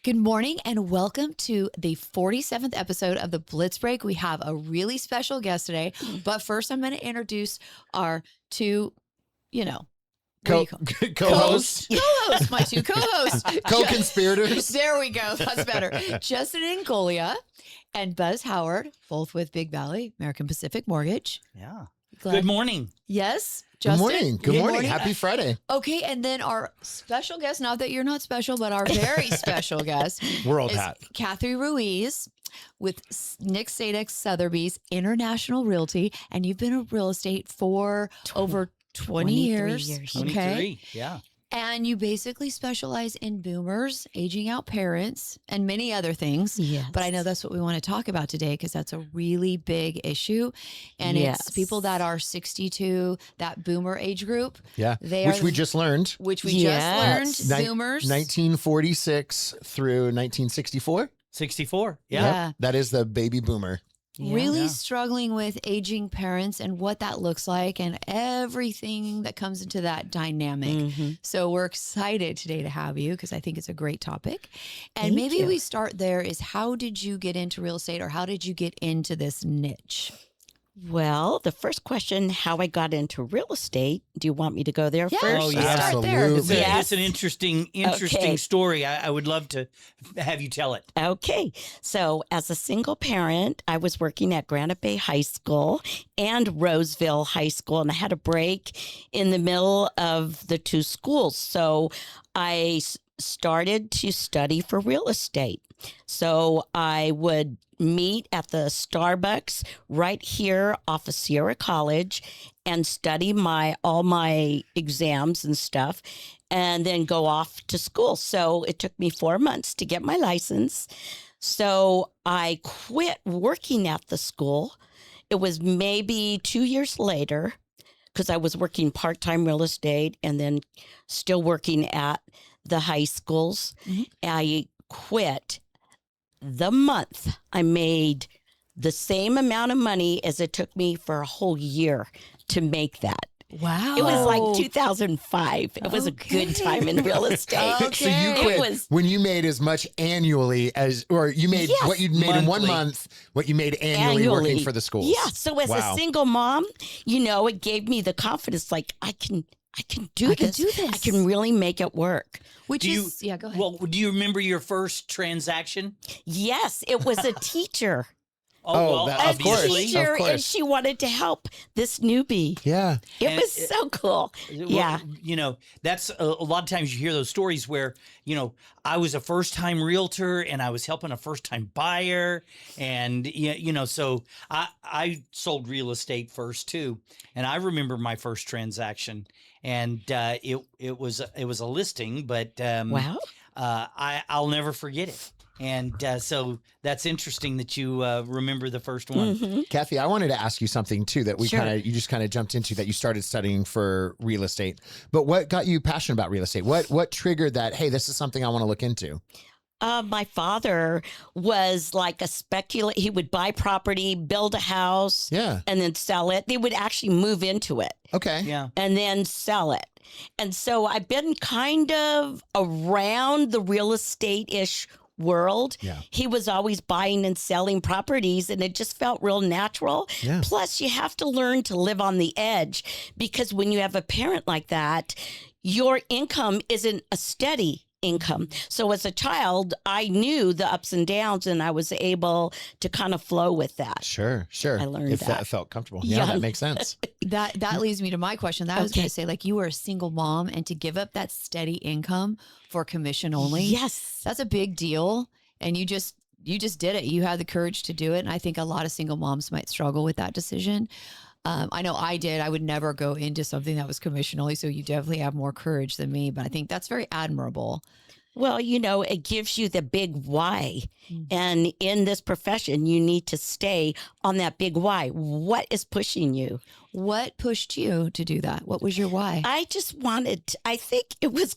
Good morning and welcome to the 47th episode of the Blitz Break. We have a really special guest today, but first I'm going to introduce our two, co-hosts. Co-hosts, my two co-hosts. Co-conspirators. There we go. That's better. Justin Ingolia and Buzz Howard, both with Big Valley, American Pacific Mortgage. Yeah. Glad- Good morning. Yes. Good Justin? morning. Good morning. Happy Friday. Okay, and then our special guest, not that you're not special, but our very special guest World is hat. Cathy Ruiz with Nick Sadek Sotheby's International Realty, and you've been in real estate for over 20 years. 23. Okay. Yeah. And you basically specialize in boomers, aging out parents, and many other things. Yes. But I know that's what we want to talk about today because that's a really big issue. And it's people that are 62, that boomer age group. Yeah. They Which are, we just learned. Which we Yes. just learned. Boomers. 1946 through 1964. 64. Yeah. That is the baby boomer. Really Yeah. struggling with aging parents and what that looks like and everything that comes into that dynamic. Mm-hmm. So we're excited today to have you because I think it's a great topic. And Thank maybe you. we start there is how did you get into real estate or how did you get into this niche? Well, the first question, how I got into real estate. Do you want me to go there Yeah, first? Oh, let's yeah. start there. Absolutely. Yes. It's an interesting Okay. story. I would love to have you tell it. Okay. So as a single parent, I was working at Granite Bay High School and Roseville High School, and I had a break in the middle of the two schools. So I started to study for real estate. So I would meet at the Starbucks right here off of Sierra College and study all my exams and stuff and then go off to school. So it took me 4 months to get my license. So I quit working at the school. It was maybe 2 years later because I was working part-time real estate and then still working at the high schools. Mhm. I quit the month I made the same amount of money as it took me for a whole year to make that. Wow. It was like 2005. It was a good Okay. time in real estate. So you Okay. quit It was- when you made as much annually as, or you made Yes. what you'd made in 1 Monthly. month, what you made annually working for the schools. Yeah. So as Wow. a single mom, it gave me the confidence like I can do I can this. do this. I can really make it work. Which Do you- is, yeah, go ahead. Well, do you remember your first transaction? Yes, it was a teacher. Oh, that- A Of course. obviously. teacher, Of course. and she wanted to help this newbie. Yeah. It And was so cool. Well, Yeah. That's a lot of times you hear those stories where, I was a first time realtor and I was helping a first time buyer. And, so I sold real estate first too. And I remember my first transaction and it was a listing, but Wow. I'll never forget it. And so that's interesting that you remember the first one. Mhm. Cathy, I wanted to ask you something too that Sure. you just kind of jumped into, that you started studying for real estate. But what got you passionate about real estate? What triggered that, hey, this is something I want to look into? My father was like a speculator. He would buy property, build a house, Yeah. and then sell it. They would actually move into it Okay. Yeah. and then sell it. And so I've been kind of around the real estate-ish world. Yeah. He was always buying and selling properties and it just felt real natural. Yeah. Plus you have to learn to live on the edge because when you have a parent like that, your income isn't a steady income. So as a child, I knew the ups and downs and I was able to kind of flow with that. Sure. I learned It that. felt comfortable. Yeah, Yeah. that makes sense. That leads me to my question. That I was going Okay. to say, like, you were a single mom, and to give up that steady income for commission only, Yes. that's a big deal. And you just did it. You had the courage to do it. And I think a lot of single moms might struggle with that decision. I know I did. I would never go into something that was commission only. So you definitely have more courage than me. But I think that's very admirable. Well, it gives you the big why. Mm. And in this profession, you need to stay on that big why. What is pushing you? What pushed you to do that? What was your why? I think it was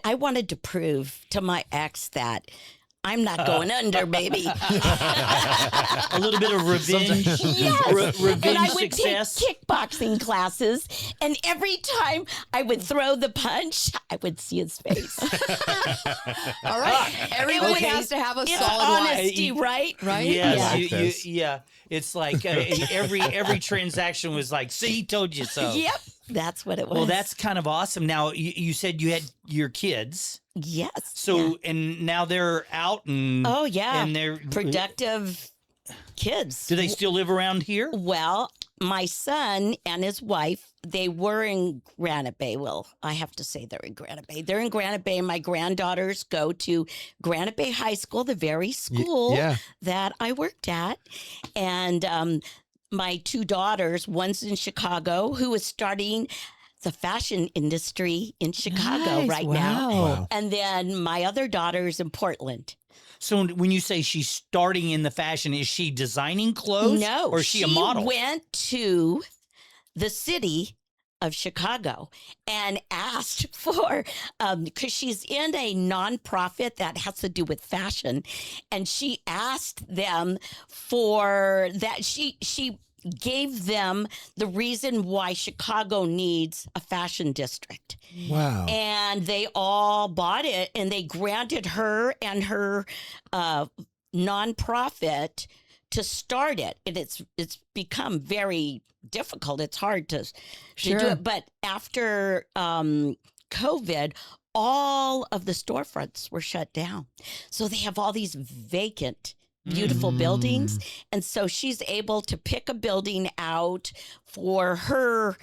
I wanted to prove to my ex that I'm not going under, baby. A little bit of revenge. Yes. Revenge And I would success. take kickboxing classes, and every time I would throw the punch, I would see his face. All right. Everyone Okay. has to have a It's solid why. honesty, right? Right? Yes, I like you- this. yeah. It's like every transaction was like, "See, he told you so." Yep, that's what it was. Well, that's kind of awesome. Now you said you had your kids, yes. so yeah. and now they're out and Oh yeah, and they're productive kids. Do they still live around here? Well, my son and his wife, they were in Granite Bay. Well, I have to say they're in Granite Bay. They're in Granite Bay. My granddaughters go to Granite Bay High School, the very school yeah. that I worked at. And my two daughters, one's in Chicago, who is starting the fashion industry in Chicago Nice. right Wow. now. Wow. And then my other daughter's in Portland. So when you say she's starting in the fashion, is she designing clothes? No, or is she a model? Went to the city of Chicago and asked for because she's in a nonprofit that has to do with fashion, and she asked them for that. She gave them the reason why Chicago needs a fashion district. Wow. And they all bought it, and they granted her and her nonprofit to start it. And it's become very difficult. It's hard to do Sure. it. But after COVID, all of the storefronts were shut down. So they have all these vacant, beautiful buildings. And so she's able to pick a building out for her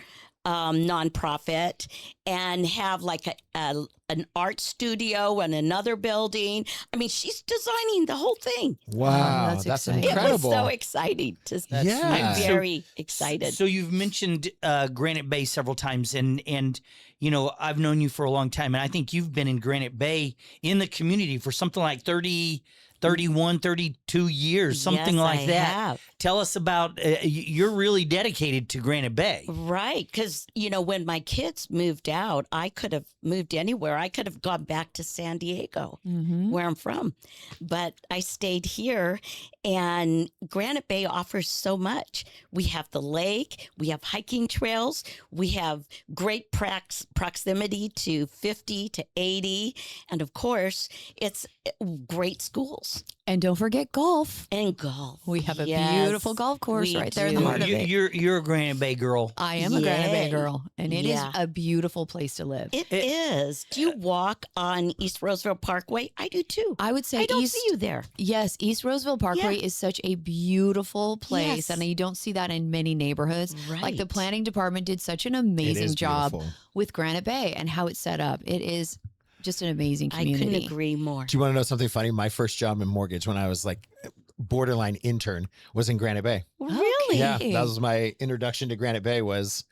nonprofit and have like an art studio and another building. I mean, she's designing the whole thing. Wow. that's That's exciting. incredible. It was so exciting to Yeah. I'm So- very excited. So you've mentioned Granite Bay several times, and you know I've known you for a long time, and I think you've been in Granite Bay in the community for something like 30, 31, 32 years, something Yes, like I that. have. Tell us about. You're really dedicated to Granite Bay. Right. Because, you know, when my kids moved out, I could have moved anywhere. I could have gone back to San Diego, Mm-hmm. where I'm from. But I stayed here, and Granite Bay offers so much. We have the lake, we have hiking trails, we have great proximity to 50 to 80. And of course, it's great schools And don't forget golf. and golf. We have a Yes, beautiful golf course we right there in the do. heart of it. You're a Granite Bay girl. I am a Granite Bay Yay. girl, and it is Yeah. a beautiful place to live. It is. Do you walk on East Roseville Parkway? I do too. I would say I don't East. see you there. Yes, East Roseville Parkway is such a beautiful place, Yes. and you don't see that in many neighborhoods. Like the Right. planning department did such an It amazing is job beautiful. with Granite Bay and how it's set up. It is just an amazing I community. couldn't agree more. Do you want to know something funny? My first job in mortgage when I was like borderline intern was in Granite Bay. Really? Yeah, that was my introduction to Granite Bay was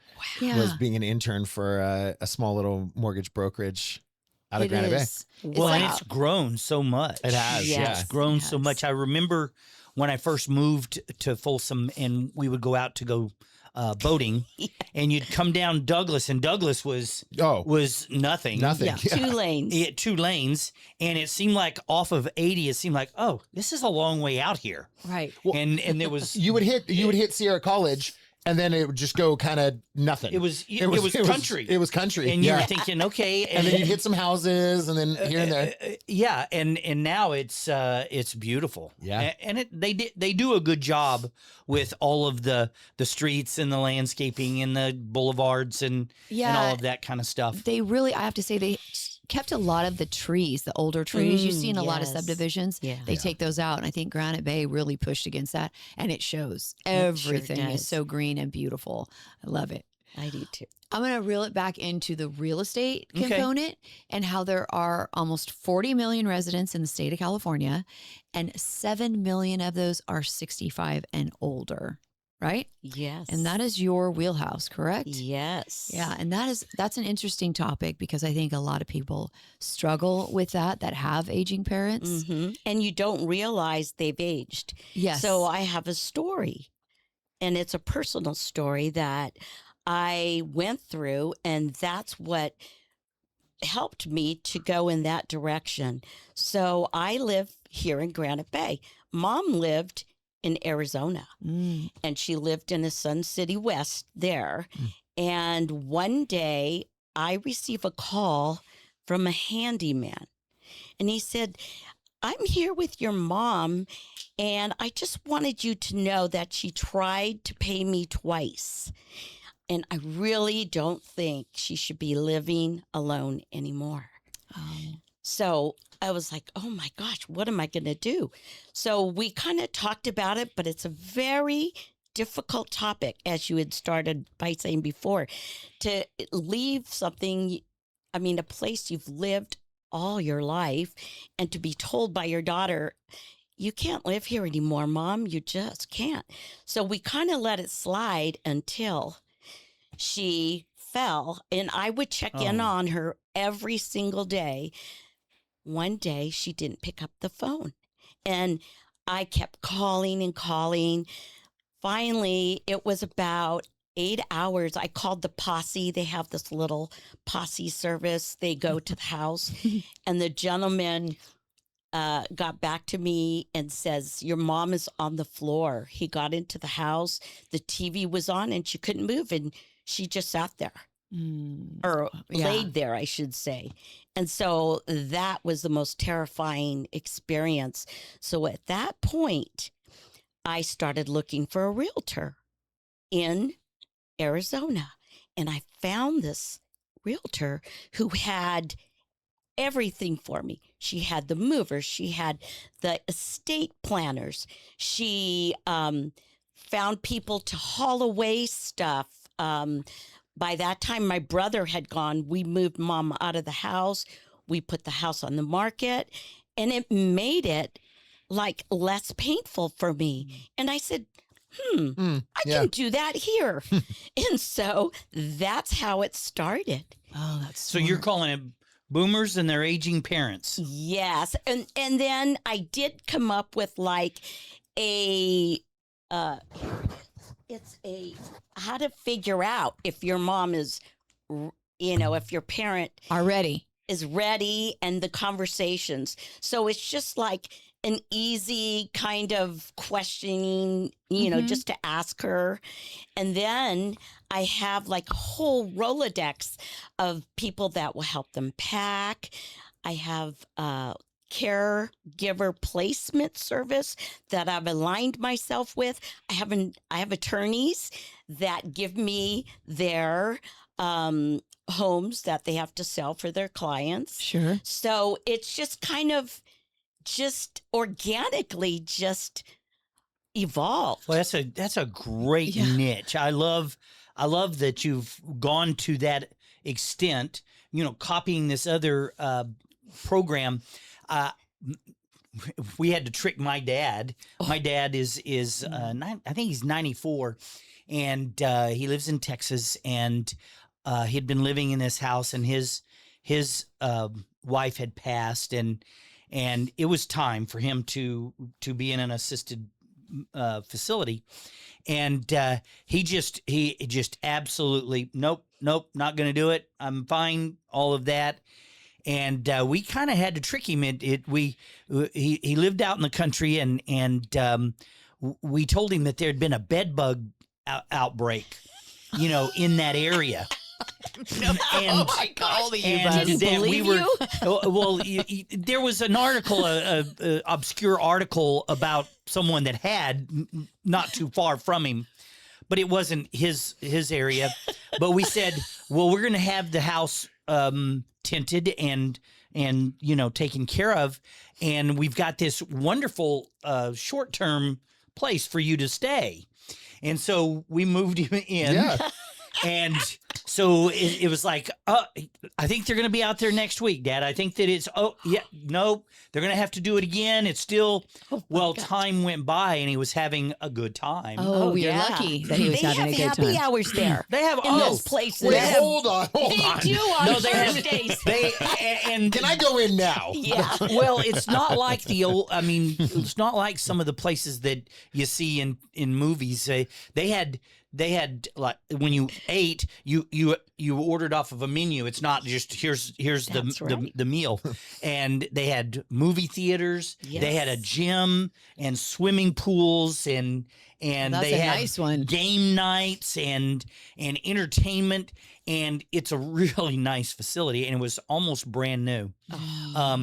being an intern for a small little mortgage brokerage out of It Granite Bay. is. It's Well, and like- it's grown so much. It has, Yes. yeah. It's grown so Yes. much. I remember when I first moved to Folsom, and we would go out to go boating, and you'd come down Douglas, and Douglas was Oh, nothing. nothing. Yeah, 2 lanes. It 2 lanes, and it seemed like off of 80, it seemed like, oh, this is a long way out here. right. And there was You would hit Sierra College, and then it would just go kind of nothing. it was country. It was country. and you yeah. were thinking, okay, and then you'd hit some houses, and then here and there. yeah, and now it's beautiful. Yeah. and they do a good job with all of the streets and the landscaping and the boulevards and all of that kind of stuff. They really, I have to say, they kept a lot of the trees, the older trees you see in a lot of yes. subdivisions. Yeah. They take those out. And I think Granite Bay really pushed against that. And it shows. Everything is does. so green and beautiful. I love it. I do too. I'm going to reel it back into the real estate Okay. component and how there are almost 40 million residents in the state of California, and 7 million of those are 65 and older, right? Yes. And that is your wheelhouse, correct? Yes. Yeah, and that's an interesting topic because I think a lot of people struggle with that have aging parents. hmm And you don't realize they've aged. Yes. So I have a story, and it's a personal story that I went through, and that's what helped me to go in that direction. So I live here in Granite Bay. Mom lived in Arizona, and she lived in a Sun City West there. And one day I received a call from a handyman, and he said, I'm here with your mom, and I just wanted you to know that she tried to pay me twice. And I really don't think she should be living alone anymore. So I was like, oh my gosh, what am I going to do? So we kind of talked about it, but it's a very difficult topic, as you had started by saying before, to leave something, I mean, a place you've lived all your life, and to be told by your daughter, you can't live here anymore, Mom. You just can't. So we kind of let it slide until she fell, and I would check in on her every single day. One day she didn't pick up the phone, and I kept calling and calling. Finally, it was about 8 hours. I called the posse. They have this little posse service. They go to the house, and the gentleman got back to me and says, your mom is on the floor. He got into the house. The TV was on, and she couldn't move, and she just sat there. Or laid there, I should say. And so that was the most terrifying experience. So at that point, I started looking for a realtor in Arizona. And I found this realtor who had everything for me. She had the movers. She had the estate planners. She found people to haul away stuff. By that time, my brother had gone. We moved Mom out of the house. We put the house on the market, and it made it like less painful for me. And I said, I can do that here. And so that's how it started. Oh, that's So you're calling it boomers and their aging parents. Yes. And then I did come up with like a it's a how to figure out if your mom is, if your parent are ready. Is ready, and the conversations. So it's just like an easy kind of questioning, just to ask her. And then I have like a whole Rolodex of people that will help them pack. I have caregiver placement service that I've aligned myself with. I have attorneys that give me their homes that they have to sell for their clients. Sure. So it's just kind of just organically just evolved. Well, that's a great niche. I love that you've gone to that extent, copying this other program. We had to trick my dad. My dad is I think he's 94, and he lives in Texas, and he had been living in this house, and his wife had passed, and it was time for him to be in an assisted facility, and he just absolutely nope, not going to do it. I'm fine, all of that. And we kind of had to trick him. He lived out in the country, and we told him that there had been a bed bug outbreak, in that area. Oh my God! Didn't believe you? Well, there was an article, a obscure article about someone that had not too far from him, but it wasn't his area. But we said, well, we're going to have the house tinted and taken care of, and we've got this wonderful short-term place for you to stay. And so we moved him in. Yeah. And so it was like, I think they're going to be out there next week, Dad. I think that no, they're going to have to do it again. It's still, time went by, and he was having a good time. Oh, you're lucky that he was having a good time. They have happy hours there. They have in those places. Wait, hold on. They do on Thursdays. And can I go in now? Yeah. Well, it's not like it's not like some of the places that you see in movies. They had they had like when you ate, you ordered off of a menu. It's not just here's That's right. the meal, and they had movie theaters. They had a Yes. gym and swimming pools and That's they a had nice one. game nights and entertainment. And it's a really nice facility, and it was almost brand new.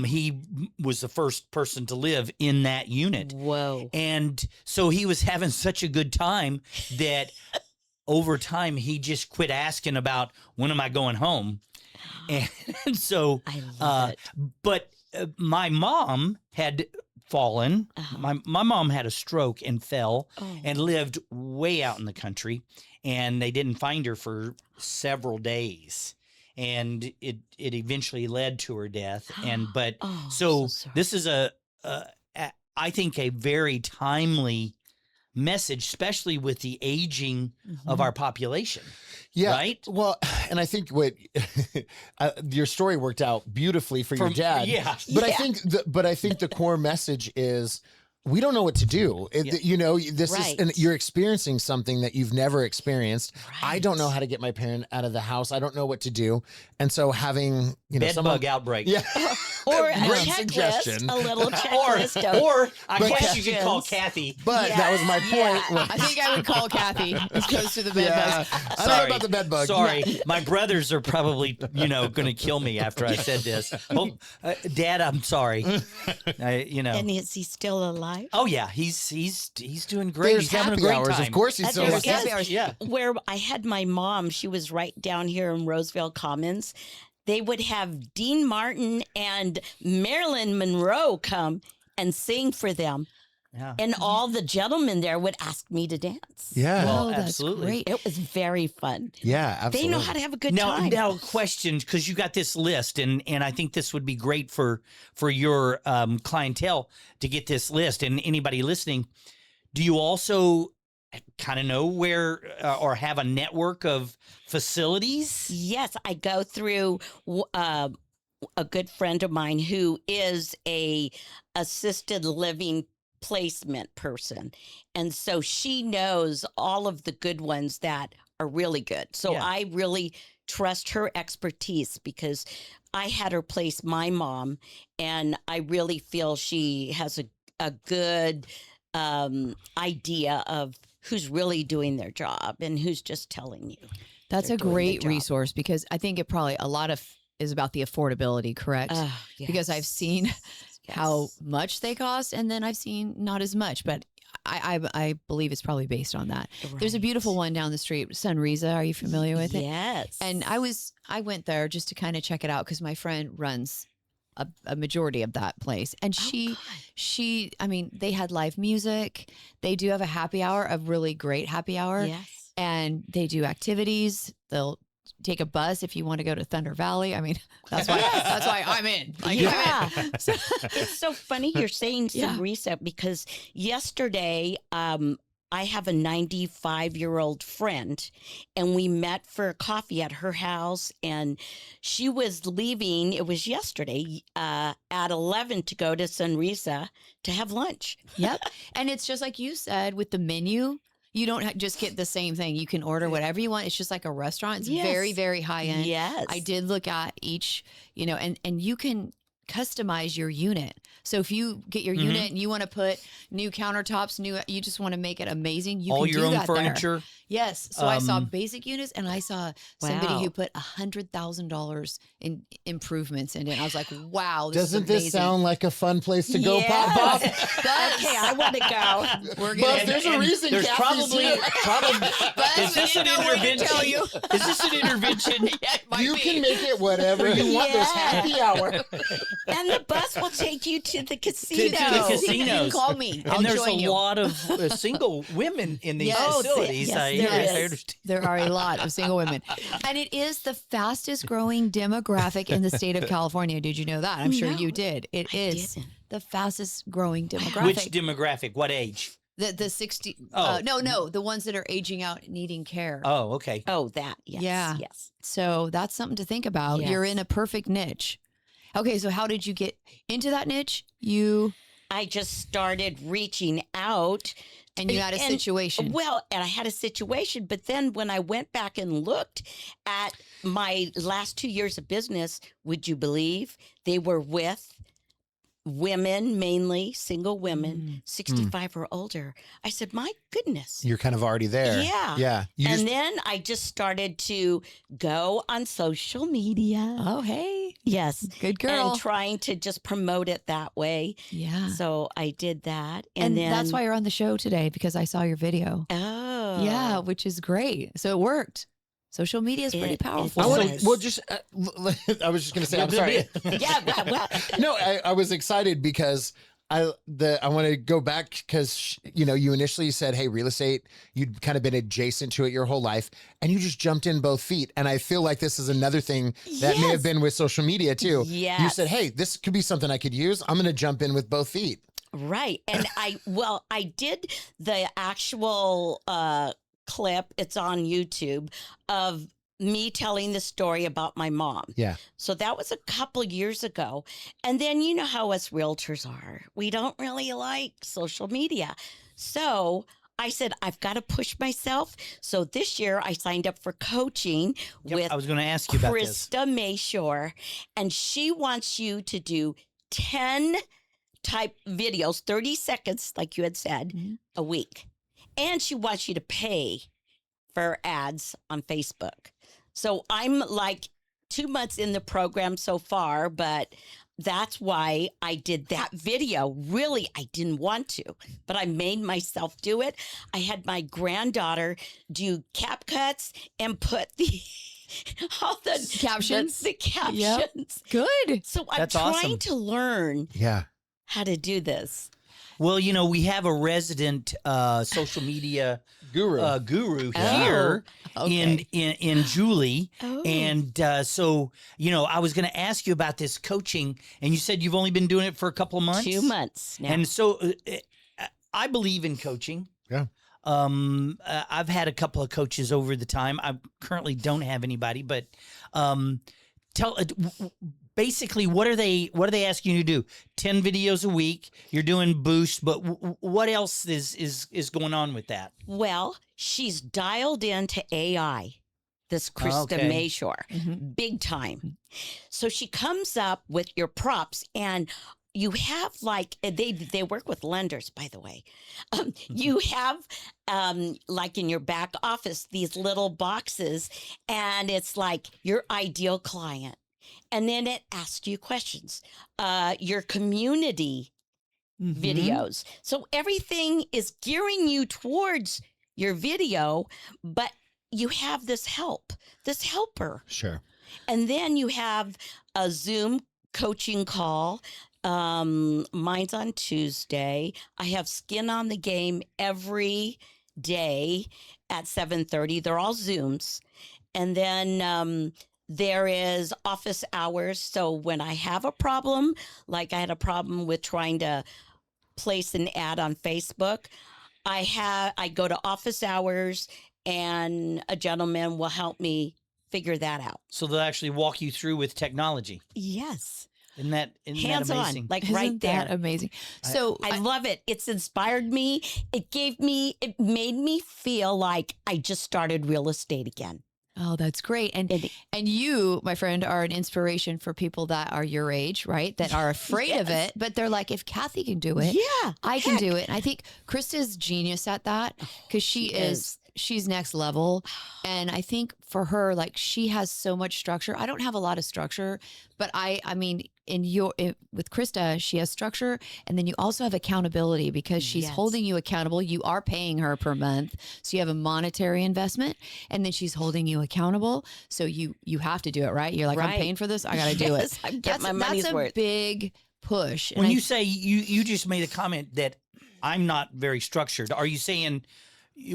He was the first person to live in that unit. Whoa. And so he was having such a good time that over time he just quit asking about when am I going home. And so, I love it. but my mom had fallen. Uh-huh. My mom had a stroke and fell Oh. and lived way out in the country, and they didn't find her for several days. And it eventually led to her death. But Oh, so sorry. this is I think a very timely message, especially with the aging of our population. Yeah. Right? Well, and I think what your story worked out beautifully for your dad. Yeah. But Yeah. I think the core message is we don't know what to do. You know, this is, and Right. you're experiencing something that you've never experienced. I don't know Right. how to get my parent out of the house. I don't know what to do. And so having, you know, Bed bug outbreak. yeah. Or a Great checklist, suggestion. a little checklist of Or I But guess you could call questions. Cathy. But that was my point. Yeah. I think I would call Kathy as opposed to the bed Yeah. bugs. I know about the bed bug. Sorry, my brothers are probably going to kill me after I said this. Oh, Dad, I'm sorry. And is he still alive? Oh yeah, he's doing great. There's He's having a happy great hours. time. Of course he's still There's alive. happy hours. Yeah. Where I had my mom, she was right down here in Roseville Commons. They would have Dean Martin and Marilyn Monroe come and sing for them. Yeah. And all the gentlemen there would ask me to dance. Yeah. Well, Oh, that's absolutely. great. It was very fun. Yeah, absolutely. They know how to have a good Now, time. questions, because you got this list, and I think this would be great for your clientele to get this list. And anybody listening, do you also kind of know where or have a network of facilities? Yes, I go through a good friend of mine who is a assisted living placement person. And so she knows all of the good ones that are really good. So Yeah. I really trust her expertise because I had her place my mom, and I really feel she has a good idea of who's really doing their job and who's just telling you. That's They're a doing their great job. resource because I think it probably a lot of is about the affordability, correct? Because I've seen how much they cost, and then I've seen not as much, but I believe it's probably based on that. There's a beautiful one down the street, Sunrisa. Are you familiar with it? Yes. And I went there just to kind of check it out because my friend runs a majority of that place, and she I mean, they had live music. They do have a happy hour, a really great happy hour. Yes. And they do activities. They'll take a bus if you want to go to Thunder Valley. I mean, that's why I'm in. Like, Yeah. I'm in. It's so funny you're saying Yeah. Sunrisa because yesterday I have a 95-year-old friend, and we met for coffee at her house, and she was leaving, it was yesterday, at 11 to go to Sunrisa to have lunch. Yep. And it's just like you said with the menu. You don't just get the same thing. You can order whatever you want. It's just like a restaurant. It's Yes. very, very high end. Yes. I did look at each, and you can customize your unit. So if you get your unit and you want to put new countertops, you just want to make it amazing, you All can your do own that there. furniture. Yes. So I saw basic units, and I saw somebody Wow. who put $100,000 in improvements in it. I was like, wow, this Doesn't is this amazing. sound like a fun place to go, Pop Pop? Okay, I want to go. We're But gonna. there's a reason There's Kathy's probably here. But is this we an didn't know where to intervention? tell you. Is this an intervention? Yeah, it might You be. can make it whatever you want. There's Yeah. happy hour. And the bus will take you to the casino. To the casino. You can call me. I'll And there's join a you. lot of single women in these Yes. facilities. Yes, I there is. understand. There are a lot of single women. And it is the fastest growing demographic in the state of California. Did you know that? I'm sure No, you did. It is didn't. the fastest growing demographic. Which demographic? What age? the 60 Oh. no, the ones that are aging out needing care. Oh, okay. Oh, that. Yes. Yeah. Yes. So that's something to think about. You're Yes. in a perfect niche. Okay, so how did you get into that niche? I just started reaching out And you had a And- situation. Well, and I had a situation, but then when I went back and looked at my last 2 years of business, would you believe they were with women, mainly single women, 65 or older? I said, my goodness. You're kind of already there. Yeah. Yeah. You And just, then I just started to go on social media. Oh, hey, Yes. good girl. And trying to just promote it that way. Yeah. So I did that. And then that's why you're on the show today, because I saw your video. Oh. Yeah, which is great. So it worked. Social media is pretty It powerful. I want was. to, well, just, I was just going to say, I'm sorry. Yeah. Well, No, I was excited because I want to go back because, you know, you initially said, hey, real estate, you'd kind of been adjacent to it your whole life and you just jumped in both feet. And I feel like this is another thing that may have Yes. been with social media too. You Yes. said, hey, this could be something I could use. I'm going to jump in with both feet. right. And I did the actual clip. It's on YouTube of me telling the story about my mom. Yeah. So that was a couple years ago. And then you know how us realtors are. We don't really like social media. So I said, I've got to push myself. So this year I signed up for coaching with I was going to ask you about this. Krista Mayshore. And she wants you to do 10 type videos, 30 seconds, like you had said, a week. And she wants you to pay for ads on Facebook. So I'm like 2 months in the program so far, but that's why I did that video. Really, I didn't want to, but I made myself do it. I had my granddaughter do cap cuts and put all the Captions. The captions. Good. So I'm That's trying awesome. to learn Yeah. how to do this. Well, you know, we have a resident social media Guru. guru Oh, here okay. in Julie. Oh. And so, you know, I was going to ask you about this coaching, and you said you've only been doing it for a couple of months. 2 months now. And so I believe in coaching. Yeah. I've had a couple of coaches over the time. I currently don't have anybody, but basically, what are they asking you to do? 10 videos a week. You're doing boost, but what else is going on with that? Well, she's dialed into AI, this Krista Okay. Mayshore, big time. So she comes up with your props, and you have like they work with lenders, by the way. You have like in your back office these little boxes, and it's like your ideal client. And then it asks you questions, your community videos. So everything is gearing you towards your video, but you have this helper. Sure. And then you have a Zoom coaching call. Mine's on Tuesday. I have skin on the game every day at 7:30. They're all Zooms. And then there is office hours. So when I have a problem, like I had a problem with trying to place an ad on Facebook, I go to office hours and a gentleman will help me figure that out. So they'll actually walk you through with technology. Yes. Isn't that Hands amazing? on, like Isn't right there. that amazing? So I love it. It's inspired me. It made me feel like I just started real estate again. oh, that's great. And you, my friend, are an inspiration for people that are your age, right? That are afraid of Yes. it, but they're like, if Cathy can do it, Yeah, I can heck. do it. And I think Krista's genius at that because she's next level. And I think for her, like she has so much structure. I don't have a lot of structure, but I mean, with Krista, she has structure. And then you also have accountability because she's Yes. holding you accountable. You are paying her per month. So you have a monetary investment and then she's holding you accountable. So you have to do it, right? You're like, I'm Right. paying for this. I got to do it. Yes, I'm getting my money's that's a worth. big push. And When I you say you just made a comment that I'm not very structured, are you saying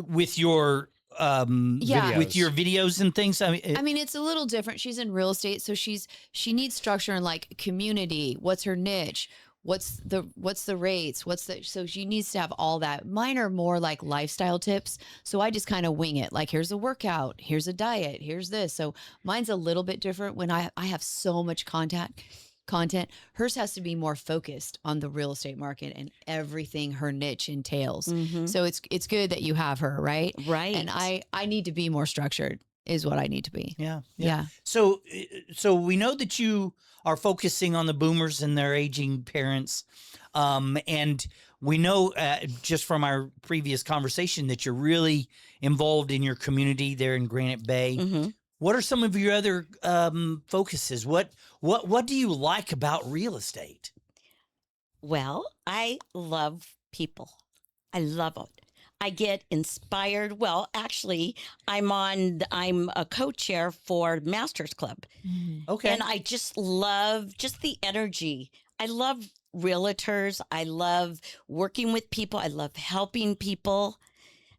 with your Yeah. with your videos and things? I mean, it's a little different. She's in real estate, so she needs structure and like community. What's her niche? What's the rates? So she needs to have all that. Mine are more like lifestyle tips. So I just kind of wing it. Like here's a workout, here's a diet, here's this. So mine's a little bit different when I have so much contact. content. Hers has to be more focused on the real estate market and everything her niche entails. So it's good that you have her, right? Right. And I need to be more structured is what I need to be. Yeah. So we know that you are focusing on the boomers and their aging parents. And we know just from our previous conversation that you're really involved in your community there in Granite Bay. What are some of your other focuses? What do you like about real estate? Well, I love people. I love it. I get inspired. Well, actually, I'm a co-chair for Masters Club. Okay. And I just love just the energy. I love realtors. I love working with people. I love helping people.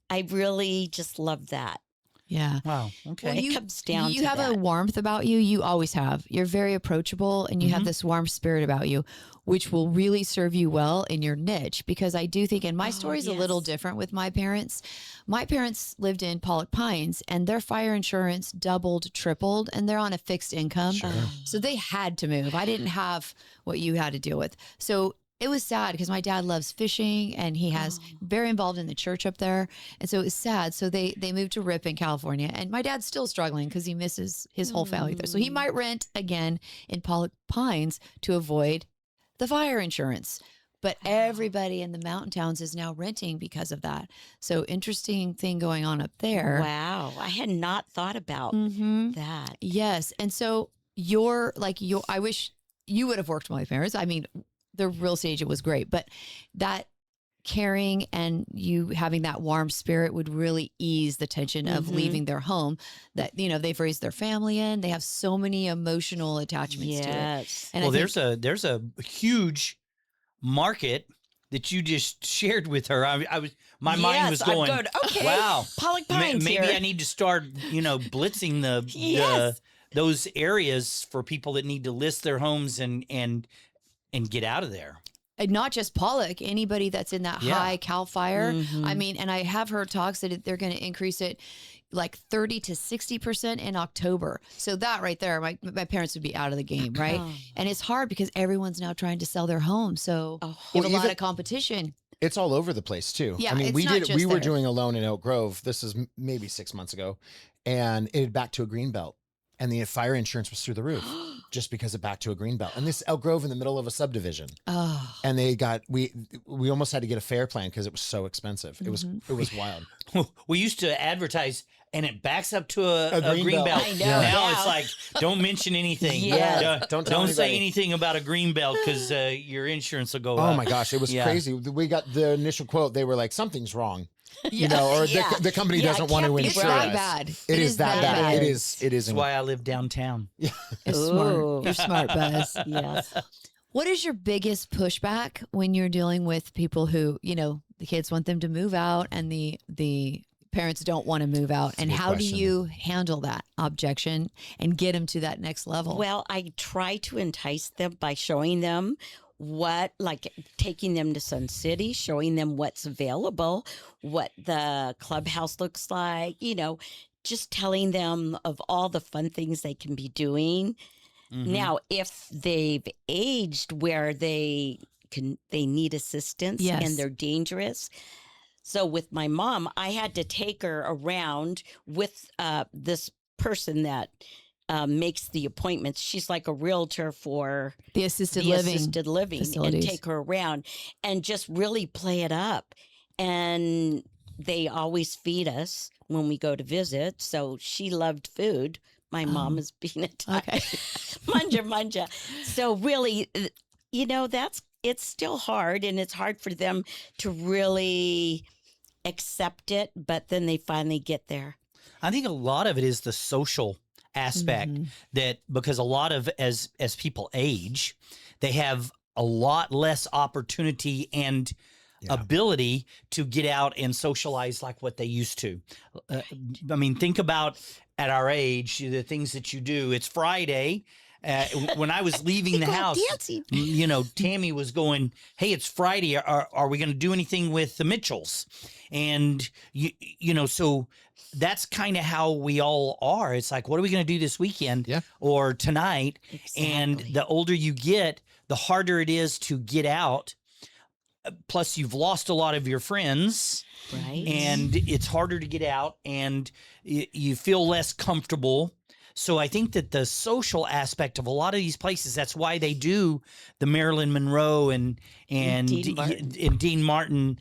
I really just love that. Yeah. Wow. Okay. Well, It comes down you to have that. a warmth about you. You always have. You're very approachable and you have this warm spirit about you, which will really serve you well in your niche. Because I do think, and my story's a little yes. different with my parents. My parents lived in Pollock Pines and their fire insurance doubled, tripled, and they're on a fixed income. So they had to move. I didn't have what you had to deal with. So it was sad because my dad loves fishing and he has very involved in the church up there. And so it was sad. So they moved to Ripon, California. And my dad's still struggling because he misses his whole family there. So he might rent again in Pollock Pines to avoid the fire insurance. But everybody in the mountain towns is now renting because of that. So interesting thing going on up there. Wow. I had not thought about that. Yes. And so I wish you would have worked with my parents. I mean, the real estate agent was great, but that caring and you having that warm spirit would really ease the tension of leaving their home that, they've raised their family in. They have so many emotional attachments to it. Yes. And well, I think, there's a huge market that you just shared with her. My mind was Yes, I'm going, good. Okay. wow, Pollock Pines maybe here. I need to start, blitzing Yes. those areas for people that need to list their homes and get out of there. and not just Pollock, anybody that's in that high Cal Fire. I mean, and I have heard talks that they're going to increase it like 30 to 60% in October. So that right there, my parents would be out of the game, right? And it's hard because everyone's now trying to sell their home. So you have a lot of competition. It's all over the place too. Yeah, I mean, it's we not did. just We were there. doing a loan in Oak Grove. This is maybe 6 months ago, and it had back to a green belt, and the fire insurance was through the roof just because it backed to a green belt. And this Elk Grove in the middle of a subdivision. Oh, And we almost had to get a fair plan because it was so expensive. It was wild. We used to advertise, and it backs up to a green green belt. belt. I know. Now Yeah. it's like, don't mention anything. Yeah. Don't tell Don't say anybody. anything about a green belt because your insurance will go Oh up. my gosh, it was Yeah. crazy. We got the initial quote. They were like, something's wrong. yeah. Or Yeah. the company Yeah, doesn't it want to can't be It's insure that us. bad. It is that bad. It bad. is. That's why I live downtown. It's Ooh. smart. You're smart, Buzz. Yes. What is your biggest pushback when you're dealing with people who, the kids want them to move out and the parents don't want to move out? And good how question. do you handle that objection and get them to that next level? Well, I try to entice them by showing them taking them to Sun City, showing them what's available, what the clubhouse looks like, just telling them of all the fun things they can be doing. Now, if they've aged where they need assistance Yes. and they're dangerous. So with my mom, I had to take her around with this person that makes the appointments. She's like a realtor for the assisted the living. assisted living facilities. and take her around and just really play it up. And they always feed us when we go to visit. So she loved food. My mom is being a type. Okay. Manja. So really, it's still hard, and it's hard for them to really accept it, but then they finally get there. I think a lot of it is the social aspect that because a lot of as people age, they have a lot less opportunity and ability to get out and socialize like what they used to. I mean, think about at our age, the things that you do. It's Friday. when I was leaving the Go house, dancing. Tammy was going, "Hey, it's Friday. Are we going to do anything with the Mitchells?" And so that's kind of how we all are. It's like, what are we going to do this weekend or tonight? Exactly. And the older you get, the harder it is to get out. Plus, you've lost a lot of your friends, Right. and it's harder to get out, and you feel less comfortable. So I think that the social aspect of a lot of these places, that's why they do the Marilyn Monroe and Dean Martin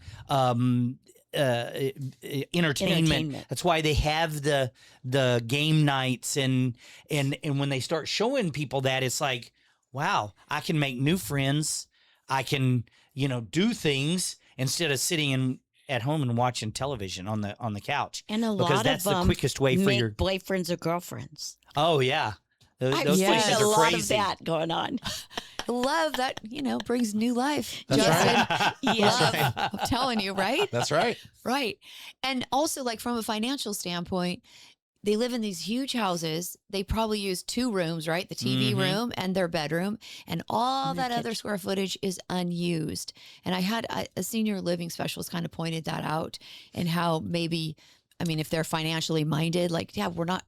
entertainment. That's why they have the game nights, and when they start showing people that, it's like, wow, I can make new friends. I can do things instead of sitting at home and watching television on the couch. And a because lot that's of the them quickest way for make your boyfriends or girlfriends. Oh yeah, those I've places seen are a lot crazy. of that going on. Love that, brings new life. That's Justin, Yes. love. I'm telling you, right? That's right. Right. And also, like, from a financial standpoint, they live in these huge houses. They probably use 2 rooms, right? The TV room and their bedroom, and all And the that other kitchen. square footage is unused. And I had a senior living specialist kind of pointed that out, and how maybe, if they're financially minded, like, we're not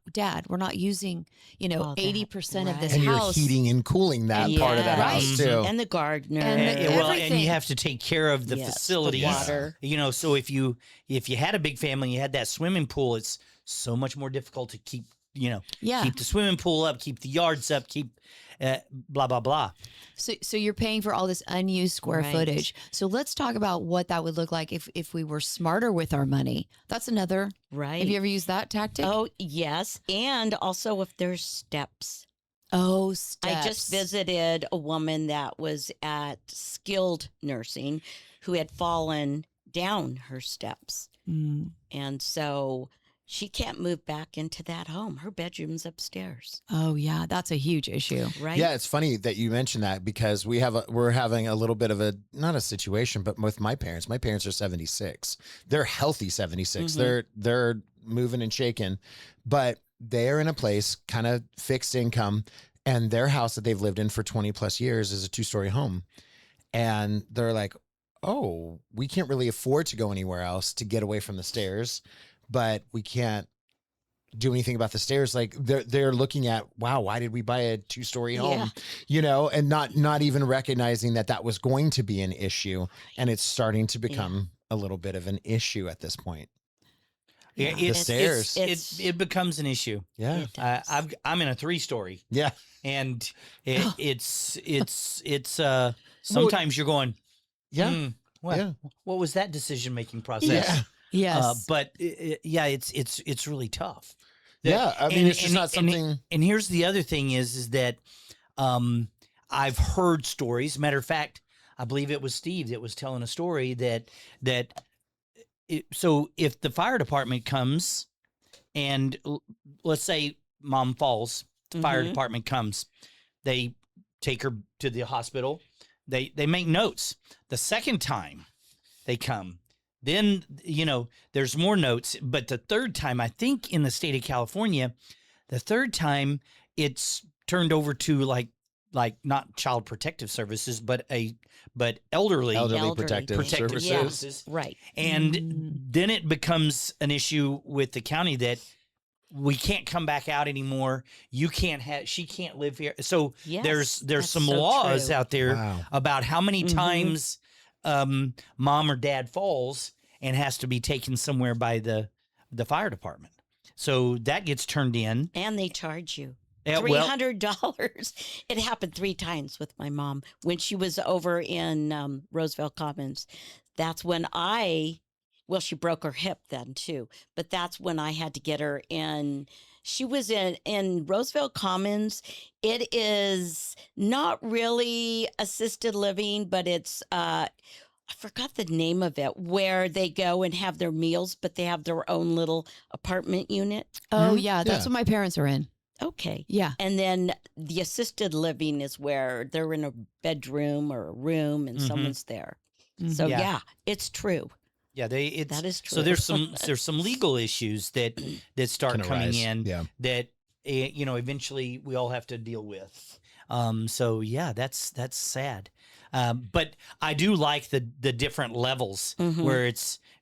using, All that. 80% of this And you're house. heating and cooling that part of the Right. house too. And the gardener. And And everything. you have to take care of the Yes, the facilities. water. So if you had a big family, and you had that swimming pool, it's so much more difficult to keep keep the swimming pool up, keep the yards up, keep blah blah blah. So you're paying for all this unused square Right. footage. So let's talk about what that would look like if we were smarter with our money. That's another. Right. Have you ever used that tactic? Oh, yes. And also if there's steps. Oh, steps. I just visited a woman that was at skilled nursing who had fallen down her steps. Mm. And so she can't move back into that home. Her bedroom's upstairs. Oh, yeah. That's a huge issue. Right. Yeah, it's funny that you mentioned that, because we're having a little bit of not a situation, but with my parents. My parents are 76. They're healthy 76. They're moving and shaking, but they're in a place kind of fixed income, and their house that they've lived in for 20 plus years is a 2-story home. And they're like, "Oh, we can't really afford to go anywhere else to get away from the stairs, but we can't do anything about the stairs." Like they're looking at, wow, why did we buy a 2-story home? And not even recognizing that was going to be an issue, and it's starting to become a little bit of an issue at this point. Yeah, The stairs. it becomes an issue. Yeah. It does. I'm in a 3-story, Yeah. and it's sometimes you're going, Yeah. what was that decision making process? Yeah. Yes. But it's really tough. Yeah. I mean, it's just not and- something. And here's the other thing is that I've heard stories. Matter of fact, I believe it was Steve that was telling a story so if the fire department comes and let's say mom falls, the fire department comes, they take her to the hospital. They make notes. The second time they come, then, there's more notes. But the third time, I think in the state of California, the third time it's turned over to like not child protective services, but elderly Protective protective services. services. Right. And then it becomes an issue with the county that we can't come back out anymore. She can't live here. So Yes, there's that's some so laws true. out there Wow. about how many times mom or dad falls and has to be taken somewhere by the fire department. So that gets turned in. And they charge you. Yeah, well- $300. It happened 3 times with my mom when she was over in Roosevelt Commons. That's when she broke her hip then too, but that's when I had to get her in. She was in Roosevelt Commons. It is not really assisted living, but it's, I forgot the name of it, where they go and have their meals, but they have their own little apartment unit. oh, yeah. That's Yeah. what my parents are in. Okay. Yeah. And then the assisted living is where they're in a bedroom or a room and someone's there. So Yeah. yeah, it's true. Yeah, that is So true. there's some legal issues that start Can coming arise. in Yeah. that eventually we all have to deal with. So yeah, that's sad. But I do like the different levels where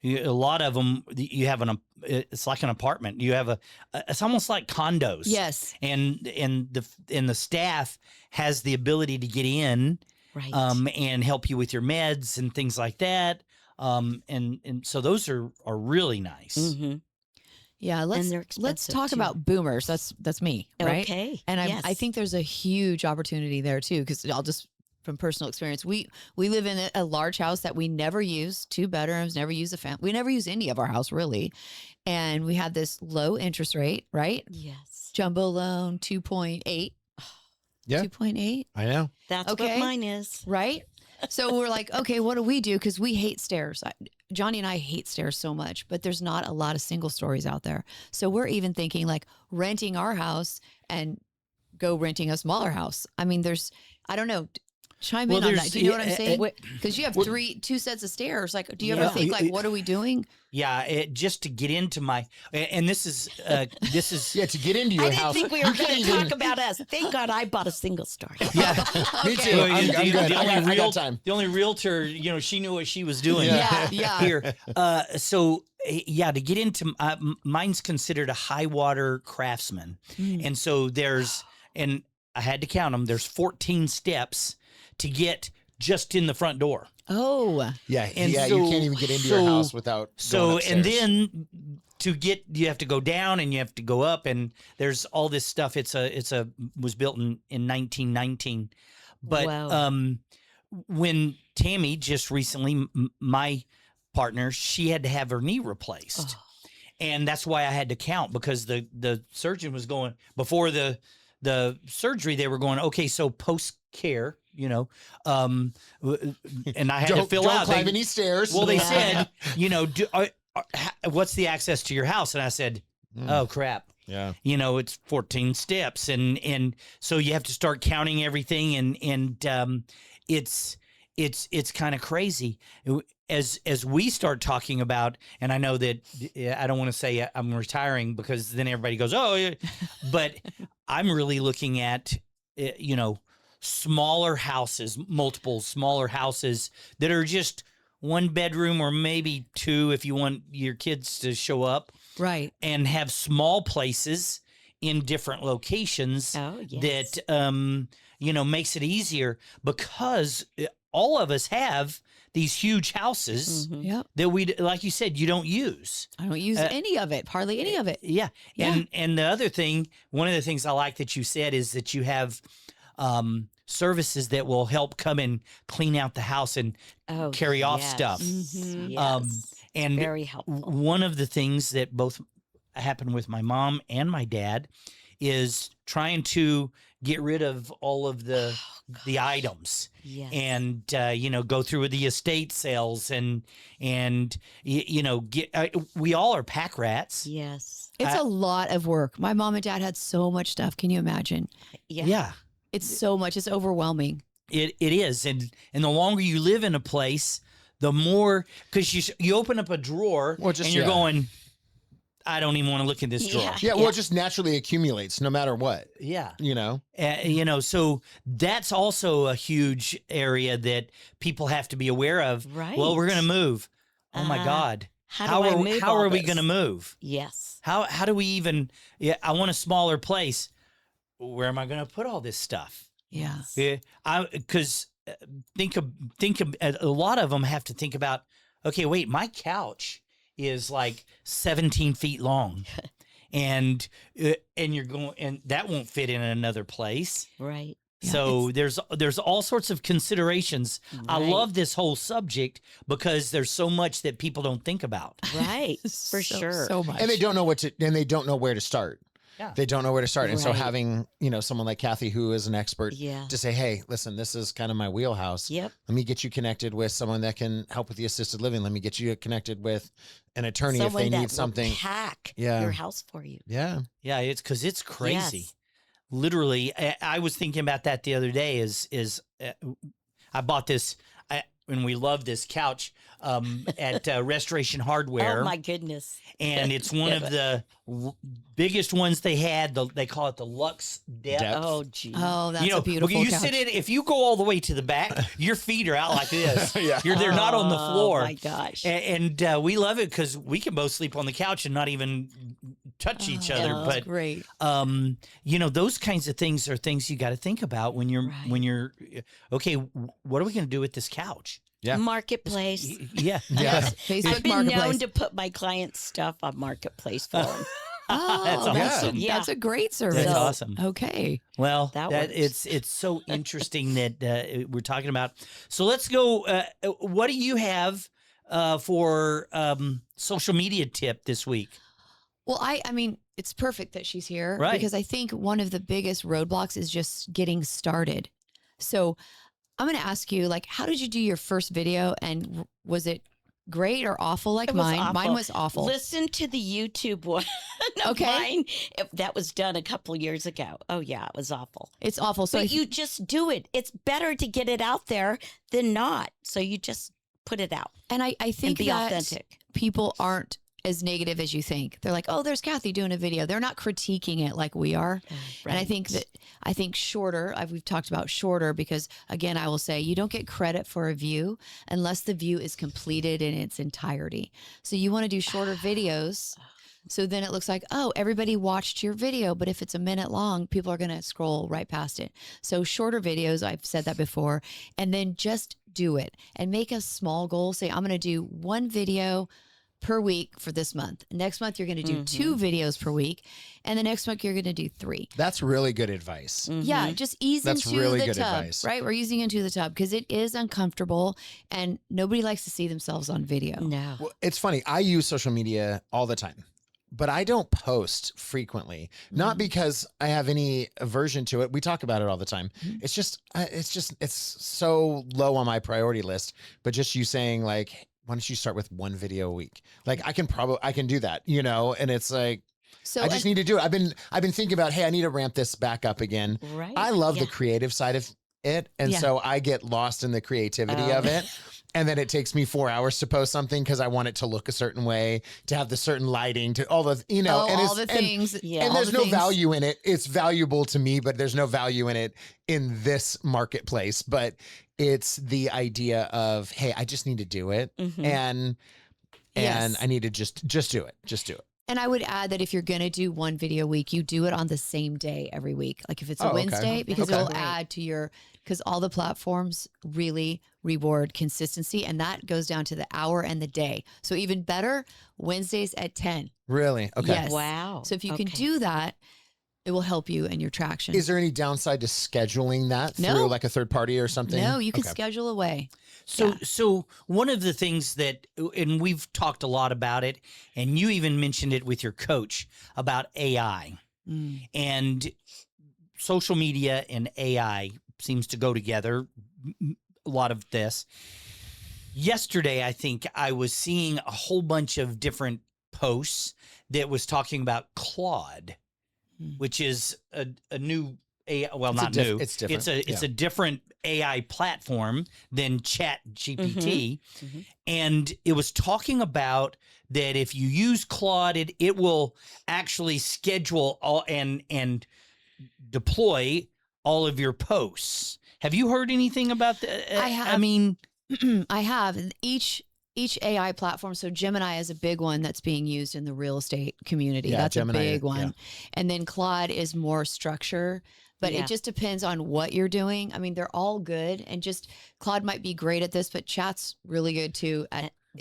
a lot of them. You have it's like an apartment. You have it's almost like condos. Yes. And the staff has the ability to get in, Right. and help you with your meds and things like that. And so those are really nice. Mm-hmm. Yeah, And they're let's expensive, talk too. about boomers. That's me, right? Okay. And Yes. I think there's a huge opportunity there too, because I'll just from personal experience, we live in a large house that we never use, 2 bedrooms, never use we never use any of our house really, and we have this low interest rate, right? Yes. Jumbo loan 2.8. Yeah. 2.8. I know. That's Okay. what mine is. Right? So we're like, okay, what do we do? Because we hate stairs. Johnny and I hate stairs so much, but there's not a lot of single stories out there. So we're even thinking like renting our house and go renting a smaller house. I mean, I don't know. Chime in on that. Do you know what I'm saying? Because you have 2 sets of stairs. Like, do you ever Yeah. think like, what are we doing? Yeah, just to get into and this is Yeah, to get into your I didn't house. think we were you going can't to even- talk about us. Thank God I bought a single story. yeah. Me too. Well, I'm good. I got time. The only realtor, she knew what she was doing. Yeah. Yeah. Here, so yeah, to get into mine's considered a high water craftsman, and so and I had to count them. There's 14 steps to get just in the front door. Oh, Yeah, And you so- can't even get into your so- house without. going And upstairs. then you have to go down and you have to go up, and there's all this stuff. Was built in 1919, but Wow. when Tammy just recently, my partner, she had to have her knee replaced, and that's why I had to count, because the surgeon was going before the surgery. They were going, okay, so post care. And I had to fill don't out. climb any stairs. Well, they said, what's the access to your house? And I said, oh crap. Yeah. It's 14 steps, and so you have to start counting everything, and it's kind of crazy as we start talking about. And I know that I don't want to say I'm retiring, because then everybody goes, oh, yeah. But I'm really looking at smaller houses, multiple smaller houses that are just 1 bedroom or maybe 2 if you want your kids to show up, right. and have small places in different locations Oh, yes. that makes it easier, because all of us have these huge houses Mhm. Yep. that we, like you said, you don't use. I don't use any of it, hardly any of it. Yeah. Yeah. And the other thing, one of the things I like that you said is that you have services that will help come and clean out the house and Oh, carry off yes. stuff. Yes. And Very helpful. one of the things that both happened with my mom and my dad is trying to get rid of all of the items, Yes. and go through the estate sales, and get we all are pack rats. Yes. It's a lot of work. My mom and dad had so much stuff. Can you imagine? Yeah. It's so much. It's overwhelming. It is, and the longer you live in a place, the more, because you open up a drawer, Well, just- and you're yeah. going, I don't even want to look in this drawer. Yeah. Yeah, well, it just naturally accumulates no matter what. Yeah. So that's also a huge area that people have to be aware of. Right. Well, we're going to move. Oh my Uh-huh. God. How do I move all are we this? going to move? Yes. How do we even, I want a smaller place. Where am I going to put all this stuff? Yeah. Yeah, because think of a lot of them have to think about, okay, wait, my couch is like 17 feet long, and you're going, and that won't fit in another place. Right. Yeah, So there's all sorts of considerations. I Right. love this whole subject because there's so much that people don't think about. Right. For So- sure. So much. and they don't know where to start. Yeah. They don't know where to start. And so Right. having, someone like Cathy, who is an expert, Yeah. to say, hey, listen, this is kind of my wheelhouse. Yep. Let me get you connected with someone that can help with the assisted living. Let me get you connected with an attorney Someone if they that need will something. pack Yeah. your house for you. Yeah. Yeah, it's because it's crazy. Yes. Literally, I was thinking about that the other day. I bought this. and we love this couch at Restoration Hardware. Oh my goodness. And it's one of the biggest ones they had. They call it the Luxe Depth. Oh, gee. Oh, that's a beautiful you couch. sit in, if you go all the way to the back, your feet are out like this. Yeah. They're not on the floor. Oh my gosh. And we love it because we can both sleep on the couch and not even touch each other. Oh, But great. those kinds of things are things you got to think about when you're okay. What are we going to do with this couch? Yeah. Marketplace. Yeah. Yeah. Facebook I've been Marketplace. known to put my clients' stuff on Marketplace for them. Oh, That's awesome. Yeah. That's a great service. That's awesome. Okay. Well, That works. it's so interesting that we're talking about. So let's go. What do you have for social media tip this week? Well, I mean, it's perfect that she's here Right. because I think one of the biggest roadblocks is just getting started. So I'm going to ask you, like, how did you do your first video, and was it great or awful like It was mine? awful. Mine was awful. Listen to the YouTube one of Okay. mine. That was done a couple years ago. Oh, yeah, it was awful. It's awful. So But if you just do it. It's better to get it out there than not. So you just put it out and I and think be that authentic. people aren't as negative as you think. They're like, oh, there's Cathy doing a video. They're not critiquing it like we are. And I think shorter, we've talked about shorter because, again, I will say you don't get credit for a view unless the view is completed in its entirety. So you want to do shorter videos. So then it looks like, oh, everybody watched your video. But if it's a minute long, people are going to scroll right past it. So shorter videos, I've said that before, and then just do it and make a small goal. Say, I'm going to do one video per week for this month. Next month, you're going to do 2 videos per week. And the next month, you're going to do 3. That's really good advice. Yeah, just ease That's into really the good tub, advice. right? We're easing into the tub because it is uncomfortable and nobody likes to see themselves on video. No. Well, it's funny. I use social media all the time, but I don't post frequently. Not because I have any aversion to it. We talk about it all the time. It's just it's so low on my priority list. But just you saying like, why don't you start with 1 video a week? Like I can do that, and it's like, So I just need to do it. I've been thinking about, hey, I need to ramp this back up again. Right. I love Yeah. the creative side of it. And Yeah. so I get lost in the creativity of it. And then it takes me 4 hours to post something because I want it to look a certain way, to have the certain lighting, to all the, and all it's, the things. Yeah. and all there's the no things. value in it. It's valuable to me, but there's no value in it in this marketplace. But it's the idea of, hey, I just need to do it. Mhm. And Yes. I need to just do it. Just do it. And I would add that if you're going to do 1 video a week, you do it on the same day every week. Like if it's a Oh, okay. Wednesday, because Okay. it will Right. add to because all the platforms really reward consistency. And that goes down to the hour and the day. So even better, Wednesdays at 10. Really? Okay. Yes. Wow. So if you can Okay. do that, it will help you and your traction. Is there any downside to scheduling that No. through like a third party or something? No, you can Okay. schedule away. So one of the things that, and we've talked a lot about it, and you even mentioned it with your coach about AI and social media and AI seems to go together. A lot of this. Yesterday, I think I was seeing a whole bunch of different posts that was talking about Claude, which is a new AI. Well, It's not a new. it's different. It's a different AI platform than Chat GPT, and it was talking about that if you use Claude, it will actually schedule all and deploy all of your posts. Have you heard anything about that? I have. I mean, I have each AI platform. So Gemini is a big one that's being used in the real estate community. Yeah, That's Gemini, a big one. yeah. And then Claude is more structure, but Yeah. it just depends on what you're doing. I mean, they're all good, and just Claude might be great at this, but Chat's really good too.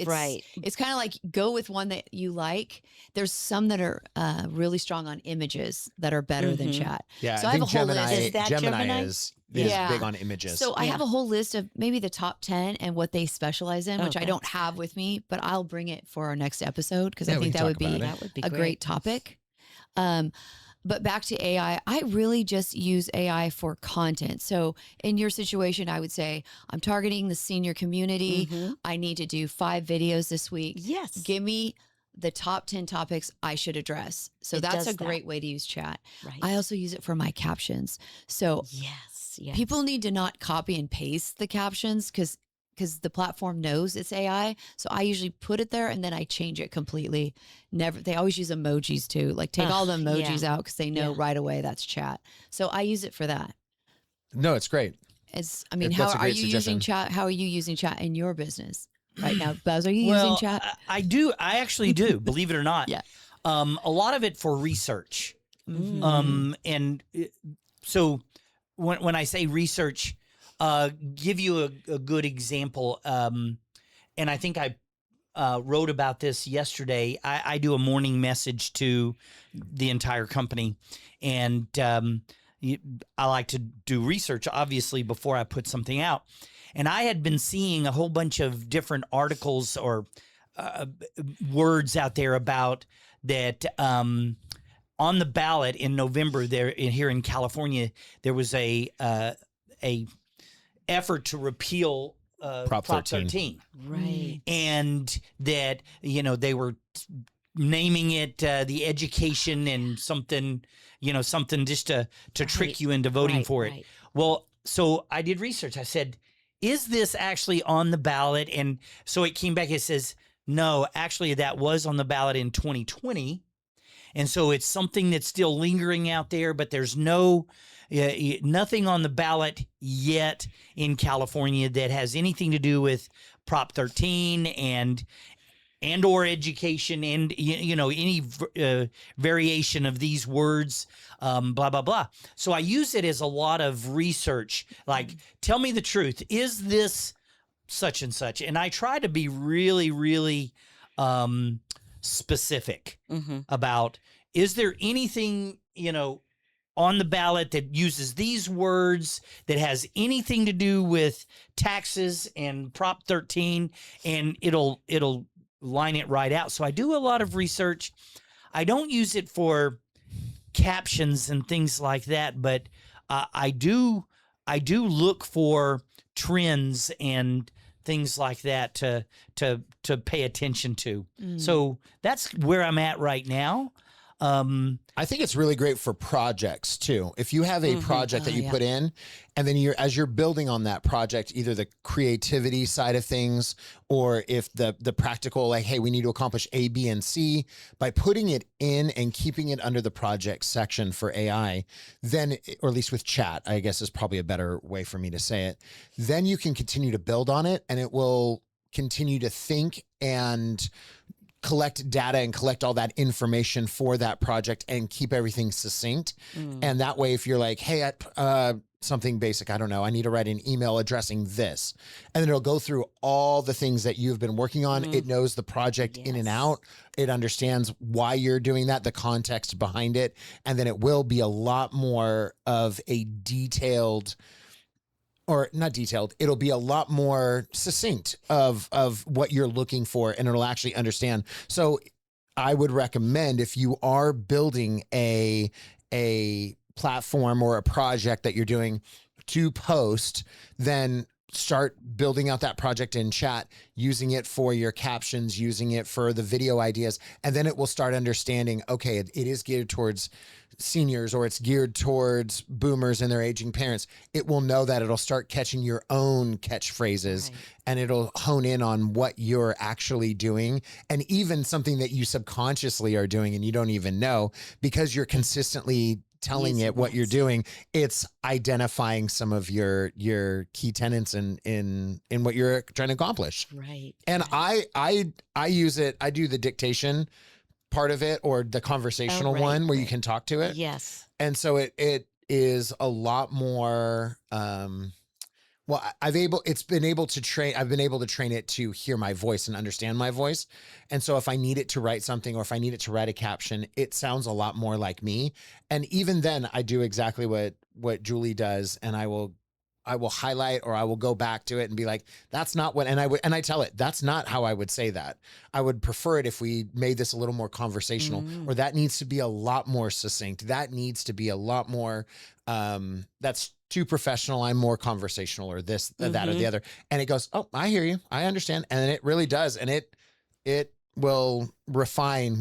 Right. It's kind of like go with one that you like. There's some that are really strong on images that are better than Chat. Yeah, So I I have think a whole Gemini, list. Is that Gemini Gemini? is Yeah. big on images. So I have a whole list of maybe the top 10 and what they specialize in, Oh, which I don't that's have with me, but I'll bring it for our next episode because Yeah, I we think can that would talk be about it. That would be a great topic. But back to AI, I really just use AI for content. So in your situation, I would say I'm targeting the senior community. I need to do 5 videos this week. Yes. Give me the top 10 topics I should address. So It that's does a that. great way to use Chat. Right. I also use it for my captions. So Yes. Yes. people need to not copy and paste the captions because because the platform knows it's AI. So I usually put it there and then I change it completely. Never, they always use emojis too. Like take all the emojis out because they know right away that's chat. So I use it for that. No, it's great. I mean, how are you using chat? How are you using chat in your business right now? Buzz, are you using chat? I do. I actually do, believe it or not. Yeah. A lot of it for research. And so when I say research, give you a good example. And I think I wrote about this yesterday. I do a morning message to the entire company, and I like to do research, obviously, before I put something out. And I had been seeing a whole bunch of different articles or words out there about that. On the ballot in November, here in California, there was a effort to repeal Prop 13. Right. And that, they were naming it the education and something just to trick you into voting for it. Right. Well, so I did research. I said, is this actually on the ballot? And so it came back. It says, no, actually that was on the ballot in 2020. And so it's something that's still lingering out there, but there's nothing on the ballot yet in California that has anything to do with Prop 13 and or education and any variation of these words, blah blah blah. So I use it as a lot of research. Like, tell me the truth. Is this such and such? And I try to be really, really specific about, is there anything, on the ballot that uses these words that has anything to do with taxes and Prop 13, and it'll line it right out. So I do a lot of research. I don't use it for captions and things like that, but I do look for trends and things like that to pay attention to. So that's where I'm at right now. I think it's really great for projects too. If you have a project that you put in, and then as you're building on that project, either the creativity side of things, or if the practical, like, hey, we need to accomplish A, B, and C, by putting it in and keeping it under the project section for AI, then, or at least with chat, I guess is probably a better way for me to say it, then you can continue to build on it, and it will continue to think and collect data and collect all that information for that project and keep everything succinct. And that way, if you're like, hey, something basic, I don't know, I need to write an email addressing this, and then it'll go through all the things that you've been working on. It knows the project in and out. It understands why you're doing that, the context behind it. And then it will be a lot more of a detailed, or not detailed, it'll be a lot more succinct of what you're looking for, and it'll actually understand. So I would recommend, if you are building a platform or a project that you're doing to post, then start building out that project in chat, using it for your captions, using it for the video ideas, and then it will start understanding, okay, it is geared towards seniors, or it's geared towards boomers and their aging parents. It will know that. It'll start catching your own catchphrases, and it'll hone in on what you're actually doing, and even something that you subconsciously are doing and you don't even know, because you're consistently telling it what you're doing. It's identifying some of your key tenets in what you're trying to accomplish. Right. And I use it. I do the dictation part of it, or the conversational one where you can talk to it. Yes. And so it is a lot more, well, I've been able to train it to hear my voice and understand my voice. And so if I need it to write something, or if I need it to write a caption, it sounds a lot more like me. And even then I do exactly what Julie does. And I will highlight, or I will go back to it and be like, that's not what, and I tell it, that's not how I would say that. I would prefer it if we made this a little more conversational, or that needs to be a lot more succinct. That needs to be a lot more, that's too professional. I'm more conversational, or this, that, or the other. And it goes, oh, I hear you. I understand. And it really does. And it will refine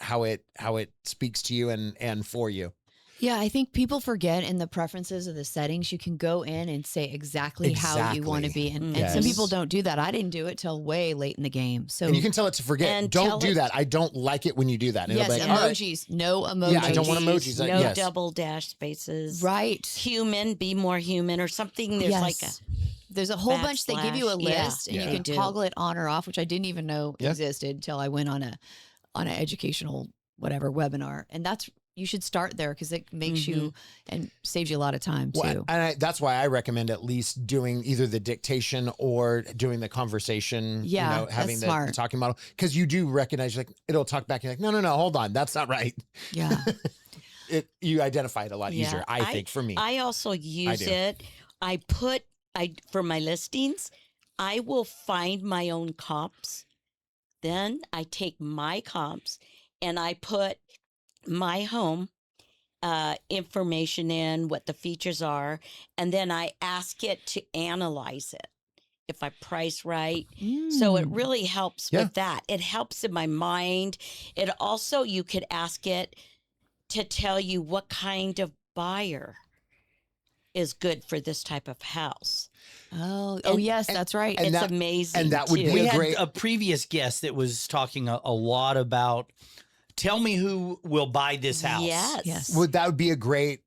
how it speaks to you and for you. Yeah, I think people forget in the preferences of the settings, you can go in and say exactly how you want to be. And some people Yes. don't do that. I didn't do it till way late in the game. So And you can tell it to forget. And Don't tell do it- that. I don't like it when you do that. And yes, it'll be like, all right. emojis, no emojis. Yeah, I don't want emojis. No Yes. double dash spaces. Right. Human, be more human, or something. There's like a There's a whole bunch. They give you a backslash. Yeah. list, and Yeah. you They can do. toggle it on or off, which I didn't even know Yeah. existed until I went on an educational whatever webinar. And that's you should start there because it makes you and saves you a lot of time too. Well, and that's why I recommend at least doing either the dictation or doing the conversation. Yeah, you know, having that's the smart. talking model, because you do recognize, like, it'll talk back. You're like, no, hold on, that's not right. Yeah. You identify it a lot easier, I think, for me. I also use do. it. For my listings, I will find my own comps. Then I take my comps and I put my home information in, what the features are, and then I ask it to analyze it if I price right. So it really helps Yeah. with that. It helps in my mind. It also, you could ask it to tell you what kind of buyer is good for this type of house. Oh, And- yes, that's right. and It's that- amazing. and that would too. be We a had great- a previous guest that was talking a lot about, tell me who will buy this house. Yes. That would be a great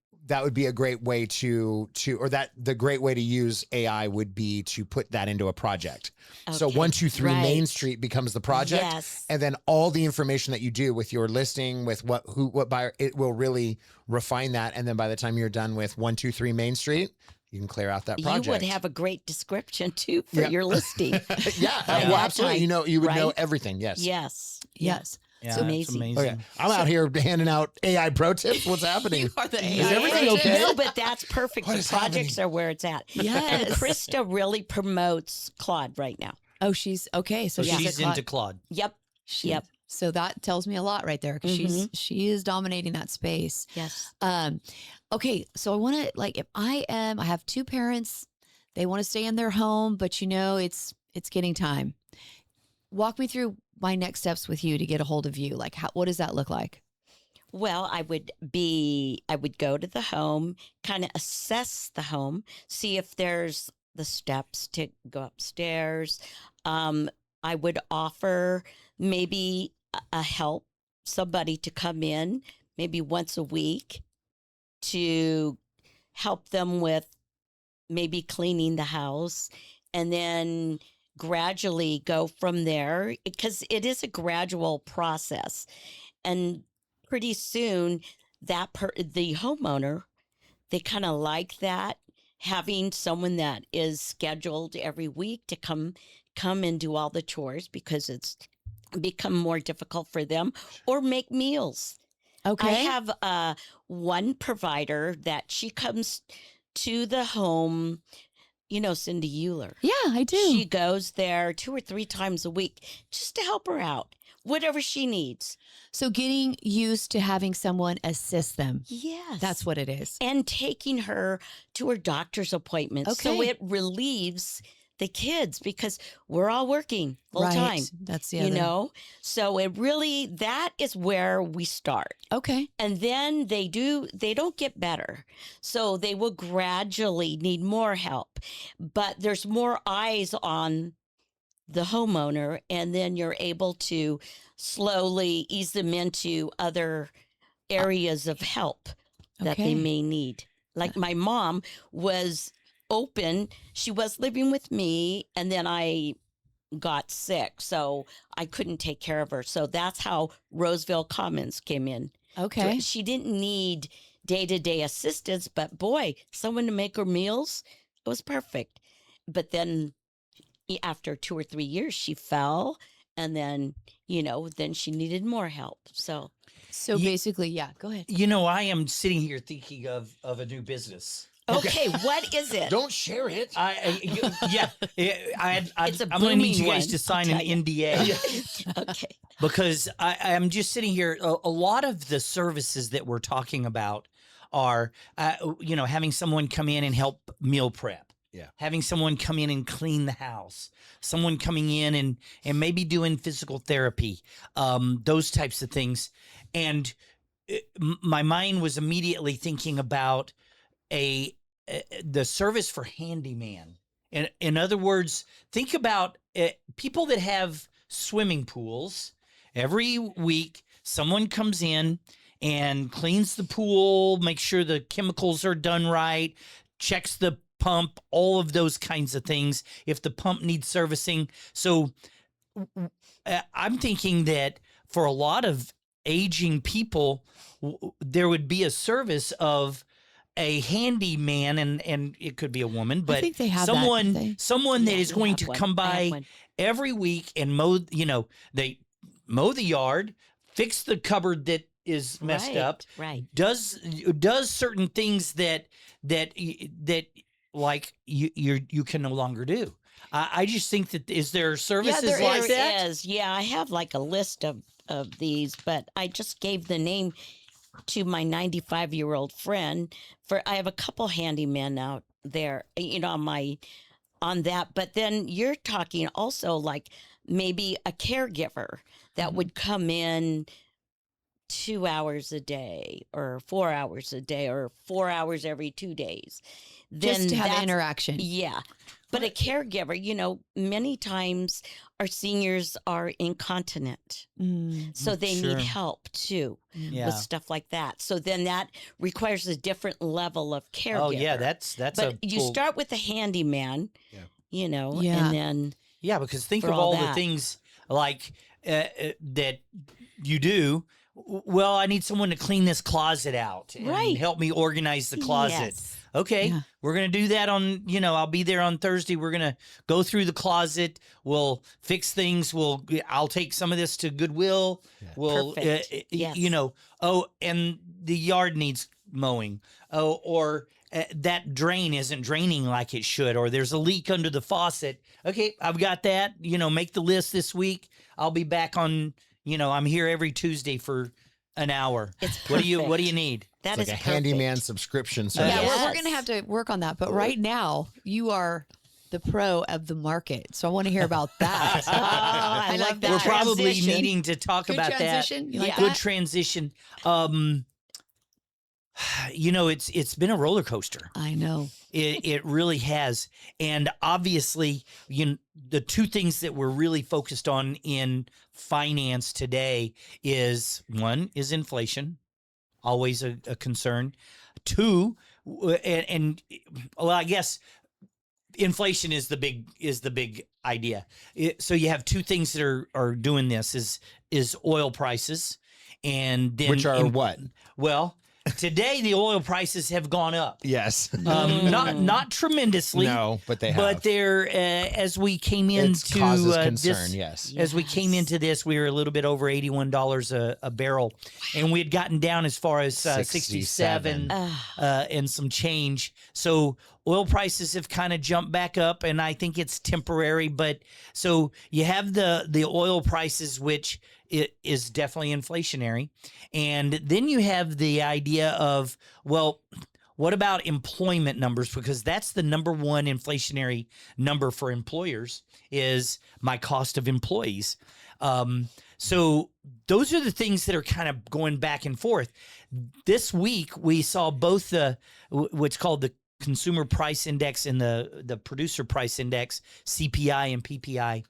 way to or that the great way to use AI would be to put that into a project. So Okay, 123 Main right. Street becomes the project. Yes. And then all the information that you do with your listing, with what buyer, it will really refine that. And then by the time you're done with 123 Main Street, you can clear out that project. You would have a great description too for your listing. yeah, By well, that absolutely. time, You would know right? everything. Yes. Yes. Yes. Yeah, So it's amazing. Okay. I'm out here handing out AI pro tips. What's happening? You are the Is AI everything agent. okay? No, but that's perfect. What The is projects happening? are where it's at. Yes. And Krista really promotes Claude right now. Oh, she's okay. So So she's she's a into Claude. Yep. Yep. So that tells me a lot right there because she is dominating that space. Yes. Okay, so I want to if I have two parents, they want to stay in their home, but it's getting time. Walk me through my next steps with you to get a hold of you. Like, what does that look like? Well, I would go to the home, kind of assess the home, see if there's the steps to go upstairs. I would offer maybe a help, somebody to come in maybe once a week to help them with maybe cleaning the house, and then gradually go from there, because it is a gradual process. And pretty soon the homeowner, they kind of like that, having someone that is scheduled every week to come and do all the chores, because it's become more difficult for them, or make meals. Okay. I have one provider that she comes to the home, Cindy Euler. Yeah, I do. She goes there 2 or 3 times a week just to help her out, whatever she needs. So getting used to having someone assist them. Yes. That's what it is. And taking her to her doctor's appointments. So Okay. it relieves the kids, because we're all working full time. Right. That's the other. So that is where we start. Okay. And then they don't get better. So they will gradually need more help. But there's more eyes on the homeowner, and then you're able to slowly ease them into other areas of help that they Okay. may need. Like my mom was open. She was living with me, and then I got sick, so I couldn't take care of her. So that's how Roseville Commons came in. Okay. She didn't need day-to-day assistance, but boy, someone to make her meals, it was perfect. But then after 2 or 3 years, she fell, and then, then she needed more help. So So basically, yeah, go ahead. I am sitting here thinking of a new business. okay, what is it? Don't share it. It's a I'm going to need booming you guys one, to sign I'll an tell you. NDA. Okay. Because I'm just sitting here. A lot of the services that we're talking about are, having someone come in and help meal prep. Yeah. Having someone come in and clean the house. Someone coming in and maybe doing physical therapy. Those types of things. And my mind was immediately thinking about the service for handyman. In other words, think about people that have swimming pools. Every week, someone comes in and cleans the pool, makes sure the chemicals are done right, checks the pump, all of those kinds of things. If the pump needs servicing. So I'm thinking that for a lot of aging people, there would be a service of a handyman, and it could be a woman, but I think they have someone that. someone that Yeah, is you going have to one. come I have by one. every week and mow. They mow the yard, fix the cupboard that is messed up, Right. does certain things that like you can no longer do. I just think that is there services there like There that? is. Yeah, I have like a list of these, but I just gave the name to my 95-year-old friend. I have a couple handymen out there, on that. But then you're talking also like maybe a caregiver that would come in 2 hours a day or 4 hours a day or 4 hours every 2 days. Just to have that's- interaction. Yeah. But a caregiver, many times our seniors are incontinent. So they Sure. need help too Yeah. with stuff like that. So then that requires a different level of caregiver. Oh yeah, that's But you full- start with the handyman, Yeah. and then Yeah, because think for of all all the that. things like that you do. Well, I need someone to clean this closet out and Right. help me organize the closet. Yes. Okay, Yeah. we're going to do that on, I'll be there on Thursday. We're going to go through the closet. We'll fix things. I'll take some of this to Goodwill. We'll, Perfect. Yes. and the yard needs mowing. Oh, or that drain isn't draining like it should, or there's a leak under the faucet. Okay, I've got that. Make the list this week. I'll be back on, I'm here every Tuesday for an hour. It's What do you perfect. need? That It's is like a perfect. handyman subscription Yeah, service. Yes. we're going to have to work on that. But right now, you are the pro of the market. So I want to hear about that. Oh, I love like that. We're that. probably transition. needing to talk Good about transition. You like Yeah. that. Good that? transition. It's been a roller coaster. I know. It really has. And obviously, the two things that we're really focused on in finance today is, one is inflation, always a concern. Two, and well, I guess inflation is the big idea. So you have two things that are doing this is oil prices, and then Which are what? Well, today the oil prices have gone up. Yes. Not tremendously. No, but they have. But they're as we came It into causes concern, this, yes. as we came Yes. into this, we were a little bit over $81 a barrel, and we had gotten down as far as 67 and some change. So oil prices have kind of jumped back up, and I think it's temporary. But so you have the oil prices, which it is definitely inflationary, and then you have the idea of, well, what about employment numbers? Because that's the number one inflationary number for employers is my cost of employees. So those are the things that are kind of going back and forth. This week, we saw both what's called the Consumer Price Index and the Producer Price Index, CPI and PPI.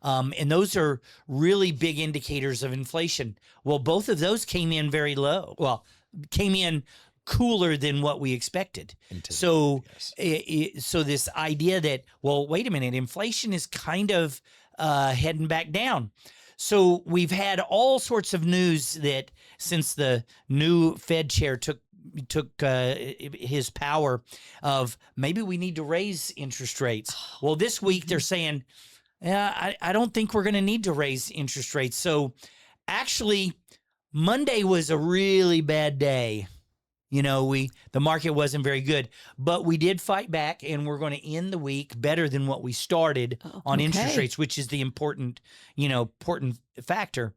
And those are really big indicators of inflation. Well, both of those came in very low. Well, came in cooler than what we expected. So this idea that, well, wait a minute, inflation is kind of heading back down. So we've had all sorts of news that since the new Fed chair took his power of maybe we need to raise interest rates. Well, this week they're saying, yeah, I don't think we're going to need to raise interest rates. So actually, Monday was a really bad day. The market wasn't very good, but we did fight back, and we're going to end the week better than what we started on interest okay. rates, which is the important factor.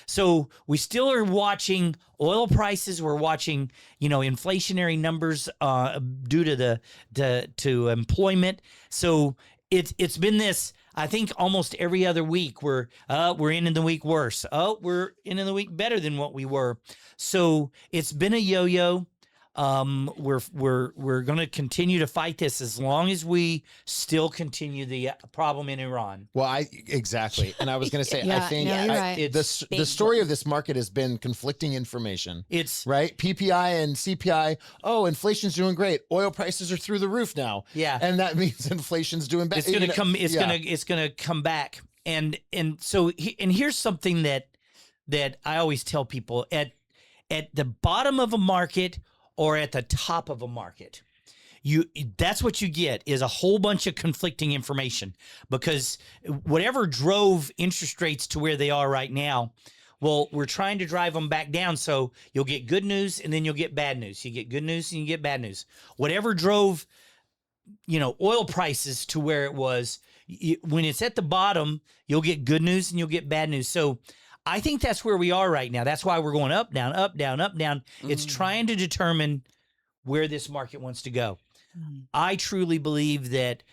So we still are watching oil prices. We're watching, inflationary numbers due to to employment. So it's been this I think almost every other week we're ending the week worse. Oh, we're ending the week better than what we were. So it's been a yo-yo. We're going to continue to fight this as long as we still continue the problem in Iran. Well, exactly. And I was going to say, I Yeah, think no, you're right. the story of this market has been conflicting information. It's right. PPI and CPI. Oh, inflation's doing great. Oil prices are through the roof now. Yeah. And that means inflation's doing bad. It's going to come. It's going to come back. And so here's something that I always tell people at the bottom of a market or at the top of a market, that's what you get is a whole bunch of conflicting information, because whatever drove interest rates to where they are right now, well, we're trying to drive them back down. So you'll get good news and then you'll get bad news. You get good news and you get bad news. Whatever drove, oil prices to where it was, when it's at the bottom, you'll get good news and you'll get bad news. So I think that's where we are right now. That's why we're going up, down, up, down, up, down. It's trying to determine where this market wants to go. I truly believe that,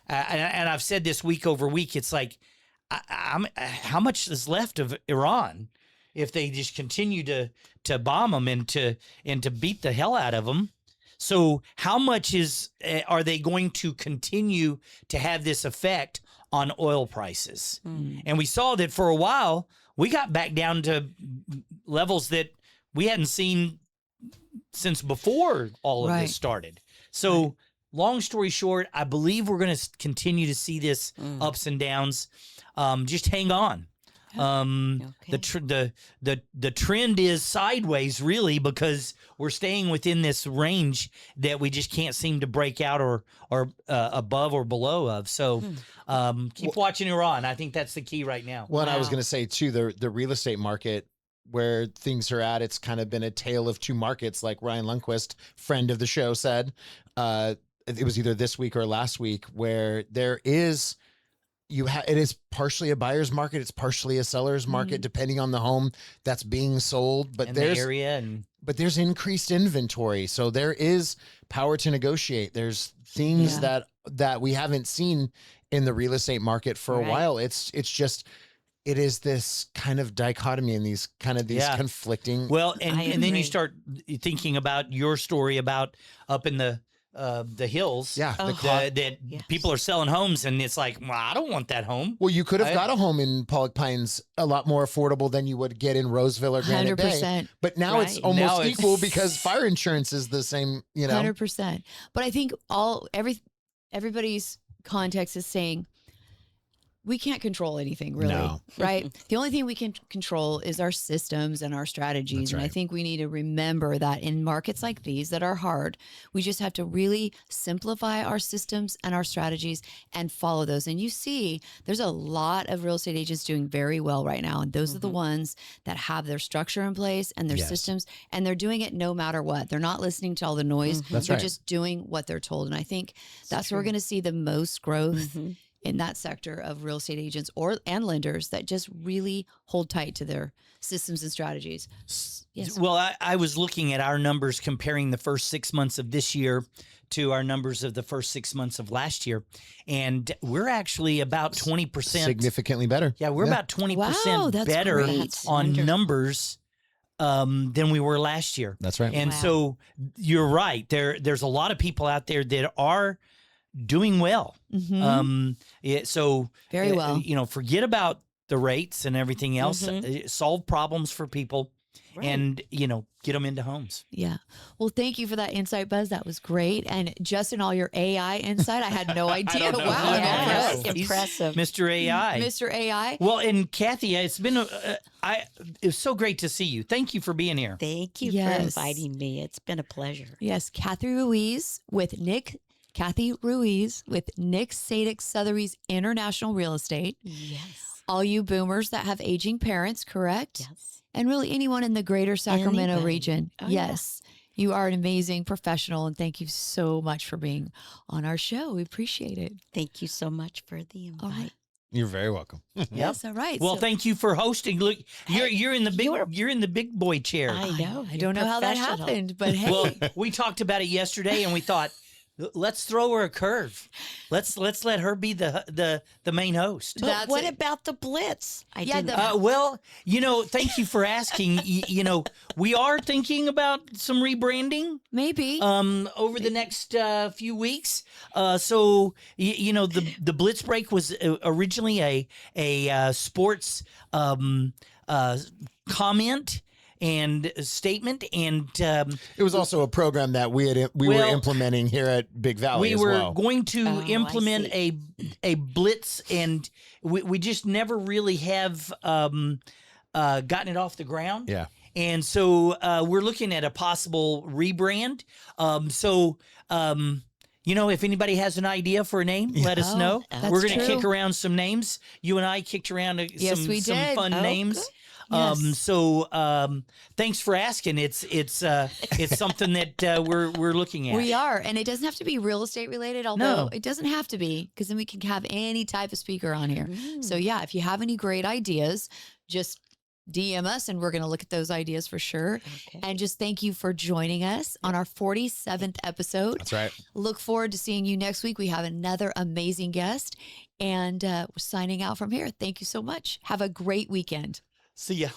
and I've said this week over week, it's like, how much is left of Iran if they just continue to bomb them and to beat the hell out of them? So how much are they going to continue to have this effect on oil prices? And we saw that for a while, we got back down to levels that we hadn't seen since before all of this started. So long story short, I believe we're going to continue to see this ups and downs. Just hang on. The trend is sideways, really, because we're staying within this range that we just can't seem to break out or above or below of. So keep watching Iran. I think that's the key right now. Well, and I was going to say too, the real estate market, where things are at, it's kind of been a tale of two markets, like Ryan Lundquist, friend of the show, said. It was either this week or last week, where there is. It is partially a buyer's market. It's partially a seller's market, depending on the home that's being sold. But there's the area but there's increased inventory, so there is power to negotiate. There's things that we haven't seen in the real estate market for a while. It is this kind of dichotomy and these conflicting. Well, and then you start thinking about your story about up in the hills. Yeah. People are selling homes, and it's like, well, I don't want that home. Well, you could have got a home in Pollock Pines a lot more affordable than you would get in Roseville or Granite Bay. 100%. But now it's almost equal because fire insurance is the same, 100%. But I think everybody's context is saying, we can't control anything, really, right? The only thing we can control is our systems and our strategies. And I think we need to remember that in markets like these that are hard, we just have to really simplify our systems and our strategies and follow those. And you see, there's a lot of real estate agents doing very well right now. And those are the ones that have their structure in place and their systems, and they're doing it no matter what. They're not listening to all the noise. They're just doing what they're told. And I think that's where we're going to see the most growth in that sector of real estate agents and lenders that just really hold tight to their systems and strategies. Yes. Well, I was looking at our numbers, comparing the first 6 months of this year to our numbers of the first 6 months of last year, and we're actually about 20% significantly better. Yeah, we're about 20% better on numbers than we were last year. That's right. And so you're right. There's a lot of people out there that are doing well. So very well. Forget about the rates and everything else. Solve problems for people, and get them into homes. Yeah. Well, thank you for that insight, Buzz. That was great. And Justin, all your AI insight, I had no idea. Wow, impressive, Mr. AI. Mr. AI. Well, and Cathy, it's been it's so great to see you. Thank you for being here. Thank you for inviting me. It's been a pleasure. Yes, Cathy Ruiz with Nick Sadek Sotheby's International Real Estate. Yes. All you boomers that have aging parents, correct? Yes. And really anyone in the greater Sacramento region. Oh, yes. You are an amazing professional, and thank you so much for being on our show. We appreciate it. Thank you so much for the invite. All right. You're very welcome. Yes, all right. Well, thank you for hosting. Look, you're in the big boy chair. I know. I don't know how that happened, but hey. Well, we talked about it yesterday, and we thought, Let's throw her a curve. Let's let her be the main host. But That's what it. about the Blitz? I Yeah, didn't. Well, thank you for asking. We are thinking about some rebranding Maybe. over the next few weeks. So the Blitz Break was originally a sports comment and statement, and It was also a program that we were Well, implementing here at Big Valley we as were well. going to Oh, I implement see. a blitz, and we just never really have gotten it off the ground. Yeah. And so we're looking at a possible rebrand. If anybody has an idea for a name, let us Oh, know. that's We're going to true. kick around some names. You and I kicked around Yes, some we did. fun Oh, names. good. Yes. Thanks for asking. It's something that we're looking at. We are, and it doesn't have to be real estate related, although No. it doesn't have to be, because then we can have any type of speaker on here. So yeah, if you have any great ideas, just DM us and we're going to look at those ideas for sure. Okay. And just thank you for joining us on our 47th episode. That's right. Look forward to seeing you next week. We have another amazing guest, and we're signing out from here. Thank you so much. Have a great weekend. See ya.